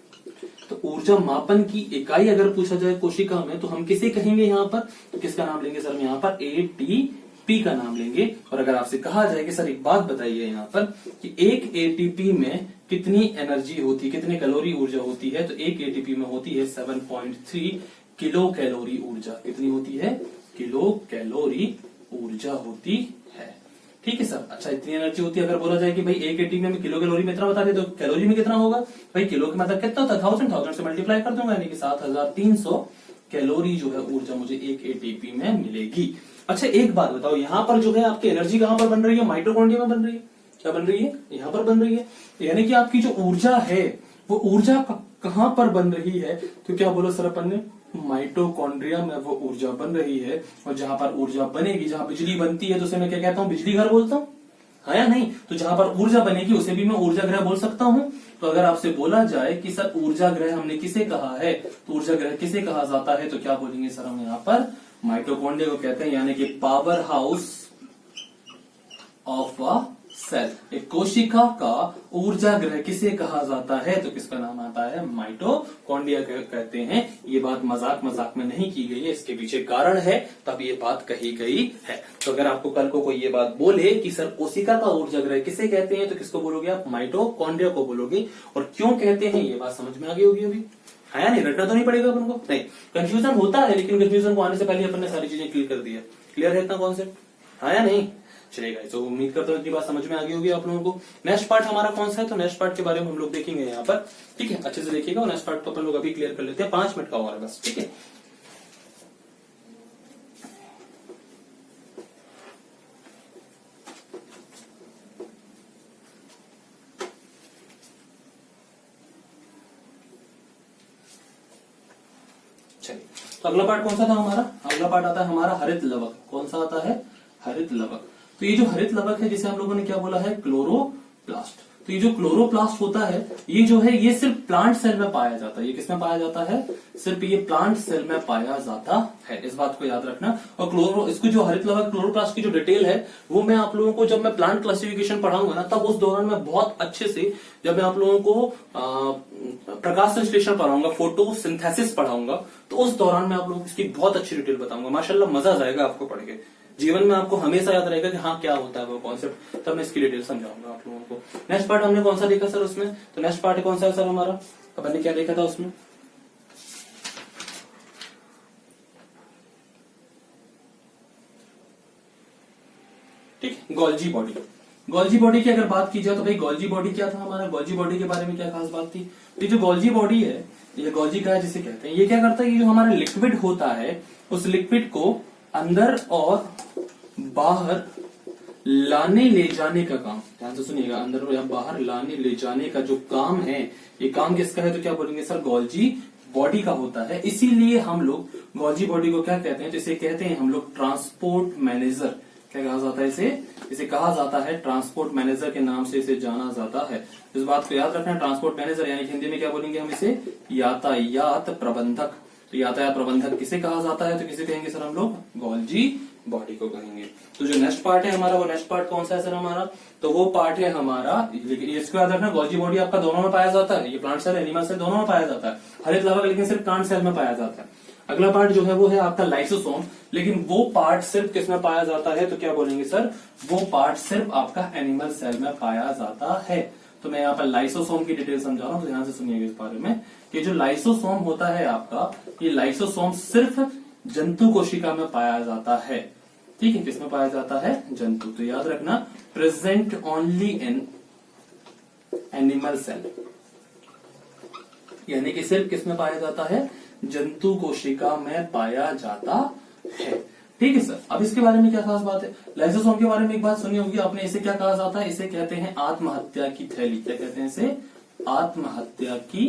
तो ऊर्जा मापन की इकाई अगर पूछा जाए कोशिका में, तो हम किसे कहेंगे यहाँ पर? तो किसका नाम लेंगे सर? हम यहाँ पर एटीपी का नाम लेंगे। और अगर आपसे कहा जाए कि सर एक बात बताइए यहाँ पर कि एक एटीपी में कितनी एनर्जी होती है, कितने कैलोरी ऊर्जा होती है, तो एक एटीपी में होती है 7.3 किलो कैलोरी ऊर्जा। कितनी होती है? किलो कैलोरी ऊर्जा होती है। ठीक है सर। अच्छा, इतनी एनर्जी होती है। अगर बोला जाए कि भाई एक एटीपी में किलो कैलोरी में इतना बता दे, तो कैलोरी में कितना होगा भाई? किलो का मतलब कितना होता है? 1000 से मल्टीप्लाई कर दूंगा, यानी कि 7300 कैलोरी जो है ऊर्जा मुझे एक एटीपी में मिलेगी। अच्छा, एक बात बताओ, यहाँ पर जो है आपकी एनर्जी कहां पर बन रही है? माइटोकॉन्ड्रिया में बन रही है। क्या बन रही है? यहाँ पर बन रही है। यानी कि आपकी जो ऊर्जा है वो ऊर्जा कहां पर बन रही है, तो क्या बोला सर अपन ने, माइटोकॉन्ड्रिया में वो ऊर्जा बन रही है। और जहां पर ऊर्जा बनेगी, जहां बिजली बनती है, तो उसे मैं क्या कहता हूं, बिजली घर बोलता हूं, है या नहीं। तो जहां पर ऊर्जा बनेगी उसे भी मैं ऊर्जा ग्रह बोल सकता हूं। तो अगर आपसे बोला जाए कि सर ऊर्जा ग्रह हमने किसे कहा है, तो ऊर्जा ग्रह किसे कहा जाता है, तो क्या बोलेंगे सर हम यहाँ पर माइटोकॉन्ड्रिया को कहते हैं, यानी कि power house of a cell. एक कोशिका का ऊर्जा ग्रह किसे कहा जाता है, तो किसका नाम आता है, माइटोकॉन्ड्रिया कहते हैं। ये बात मजाक मजाक में नहीं की गई है, इसके पीछे कारण है, तब ये बात कही गई है। तो अगर आपको कल को कोई ये बात बोले कि सर कोशिका का ऊर्जा ग्रह किसे कहते हैं, तो किसको बोलोगे आप, माइटोकॉन्ड्रिया को बोलोगे। और क्यों कहते हैं ये बात समझ में आ गई होगी अभी, है या नहीं, रटना तो नहीं पड़ेगा अपन को, नहीं कंफ्यूजन होता है, लेकिन कंफ्यूजन को आने से पहले अपन ने सारी चीजें क्लियर कर दी है। क्लियर है इतना कॉन्सेप्ट, है या नहीं। चलेगा, तो उम्मीद करता हूँ इतनी बात समझ में आ गई होगी आप लोगों को। नेक्स्ट पार्ट हमारा कौन सा है, तो नेक्स्ट पार्ट के बारे में हम लोग देखेंगे यहाँ पर, ठीक है, अच्छे से देखिएगा। और नेक्स्ट पार्ट को अपन लोग अभी क्लियर कर लेते हैं, 5 मिनट का और बस, ठीक है। चलिए, तो अगला पार्ट कौन सा था हमारा, अगला पार्ट आता है हमारा हरित लवक। कौन सा आता है, हरित लवक। तो ये जो हरित लवक है, जिसे हम लोगों ने क्या बोला है, क्लोरोप्लास्ट। तो ये जो क्लोरोप्लास्ट होता है, ये जो है ये सिर्फ प्लांट सेल में पाया जाता है। ये किसमें पाया जाता है, सिर्फ ये प्लांट सेल में पाया जाता है, इस बात को याद रखना। और इसको जो हरित लवक क्लोरोप्लास्ट की जो डिटेल है, वो मैं आप लोगों को जब मैं प्लांट क्लासिफिकेशन पढ़ाऊंगा ना, तब उस दौरान मैं बहुत अच्छे से, जब मैं आप लोगों को प्रकाश संश्लेषण पढ़ाऊंगा, फोटोसिंथेसिस पढ़ाऊंगा, तो उस दौरान मैं आप लोगों को इसकी बहुत अच्छी डिटेल बताऊंगा। माशाल्लाह मजा आ जाएगा आपको पढ़ के, जीवन में आपको हमेशा याद रहेगा कि हाँ क्या होता है वो कॉन्सेप्ट, तब मैं इसकी डिटेल समझाऊंगा आप लोगों को। नेक्स्ट पार्ट हमने कौन सा देखा सर उसमें, तो नेक्स्ट पार्ट कौन सा है सर हमारा, अपन ने क्या देखा था उसमें, ठीक है, गोल्जी बॉडी। गोल्जी बॉडी की अगर बात की जाए तो भाई गोल्जी बॉडी क्या था हमारा, गोल्जी बॉडी के बारे में क्या खास बात थी। तो ये जो गोल्जी बॉडी है, ये गोल्जी का है जिसे कहते हैं, ये क्या करता है, ये जो हमारा लिक्विड होता है, उस लिक्विड को अंदर और बाहर लाने ले जाने का काम, ध्यान से सुनिएगा, अंदर या बाहर लाने ले जाने का जो काम है, ये काम किसका है, तो क्या बोलेंगे सर, गोल्जी बॉडी का होता है। इसीलिए हम लोग गोल्जी बॉडी को क्या कहते हैं, तो इसे कहते हैं हम लोग ट्रांसपोर्ट मैनेजर। क्या कहा जाता है इसे कहा जाता है ट्रांसपोर्ट मैनेजर के नाम से इसे जाना जाता है। इस बात को याद रखना, ट्रांसपोर्ट मैनेजर, यानी हिंदी में क्या बोलेंगे हम इसे, यातायात प्रबंधक। तो यातायात प्रबंधक किसे कहा जाता है, तो किसे कहेंगे सर हम लोग, गोल्जी बॉडी को कहेंगे। तो जो नेक्स्ट पार्ट है हमारा, वो नेक्स्ट पार्ट कौन सा है सर हमारा, तो वो पार्ट है हमारा, लेकिन इसको याद रखना, गोल्जी बॉडी आपका दोनों में पाया जाता है, ये प्लांट सेल एनिमल सेल दोनों में पाया जाता है, हरित लवक लेकिन सिर्फ प्लांट सेल में पाया जाता है। अगला पार्ट जो है वो है आपका लाइसोसोम, लेकिन वो पार्ट सिर्फ किसमें पाया जाता है, तो क्या बोलेंगे सर, वो पार्ट सिर्फ आपका एनिमल सेल में पाया जाता है। तो मैं यहाँ पर लाइसोसोम की डिटेल समझा रहा हूँ, तो ध्यान से सुनिएगा इस बारे में, कि जो लाइसोसोम होता है आपका, ये लाइसोसोम सिर्फ जंतु कोशिका में पाया जाता है, ठीक है, किसमें पाया जाता है, जंतु। तो याद रखना, present only in animal cell, यानी कि सिर्फ किसमें पाया जाता है, जंतु कोशिका में पाया जाता है, ठीक है सर। अब इसके बारे में क्या खास बात है, लाइसोसोम के बारे में एक बात सुनी होगी आपने, इसे क्या कहा जाता है, इसे कहते हैं आत्महत्या की थैली। क्या कहते हैं इसे, आत्महत्या की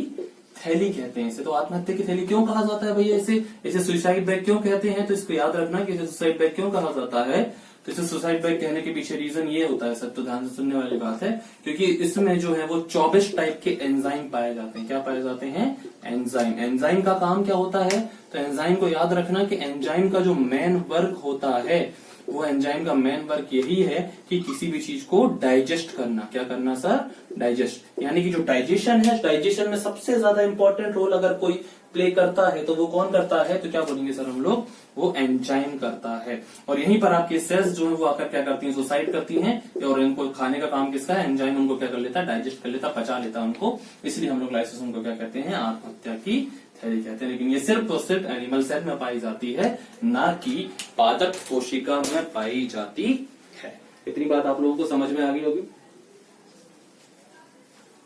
थैली कहते हैं इसे। तो आत्महत्या की थैली क्यों कहा जाता है भैया इसे सुसाइड बैग क्यों कहते हैं, तो इसको याद रखना कि इसे सुसाइड बैग क्यों कहा जाता है। तो इसे सुसाइड बैग कहने के पीछे रीजन ये होता है सर, तो ध्यान से सुनने वाली बात है, क्योंकि इसमें जो है वो 24 टाइप के एंजाइम पाए जाते हैं। क्या पाए जाते हैं, एंजाइम। एंजाइम का काम क्या होता है, तो एंजाइम को याद रखना कि एंजाइम का जो मेन वर्क होता है, वो एंजाइम का मेन वर्क यही है कि किसी भी चीज को डाइजेस्ट करना। क्या करना सर, डाइजेस्ट, यानी कि जो डाइजेशन है, डाइजेशन में सबसे ज्यादा इंपॉर्टेंट रोल अगर कोई प्ले करता है तो वो कौन करता है, तो क्या बोलेंगे सर हम लोग, वो एंजाइम करता है। और यहीं पर आपके सेल्स जो है वो आकर क्या करती हैं, सुसाइड करती हैं, और इनको खाने का काम किसका है, एंजाइम उनको क्या कर लेता है, डाइजेस्ट कर लेता, पचा लेता उनको। इसलिए हम लोग लाइसोसोम को क्या कहते हैं, आत्महत्या की थैली कहते हैं। लेकिन ये सिर्फ और सिर्फ एनिमल सेल में पाई जाती है, ना कि पादप कोशिका में पाई जाती है। इतनी बात आप लोगों को समझ में आ गई होगी,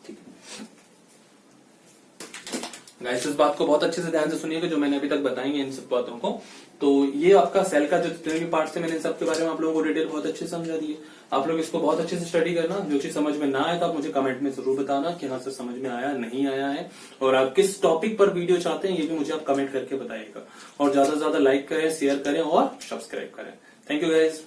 ठीक है। गाइस इस बात को बहुत अच्छे से ध्यान से सुनिएगा जो मैंने अभी तक बताई है इन सब बातों को। तो ये आपका सेल का जो जितने भी पार्ट्स है मैंने इन सब के बारे में आप लोगों को डिटेल बहुत अच्छे से समझा दी है। आप लोग इसको बहुत अच्छे से स्टडी करना। जो चीज समझ में ना आए तो आप मुझे कमेंट में जरूर बताना कि हाँ सर समझ में आया नहीं आया है, और आप किस टॉपिक पर वीडियो चाहते हैं ये भी मुझे आप कमेंट करके बताइएगा। और ज्यादा से ज्यादा लाइक करें, शेयर करें और सब्सक्राइब करें। Thank you guys.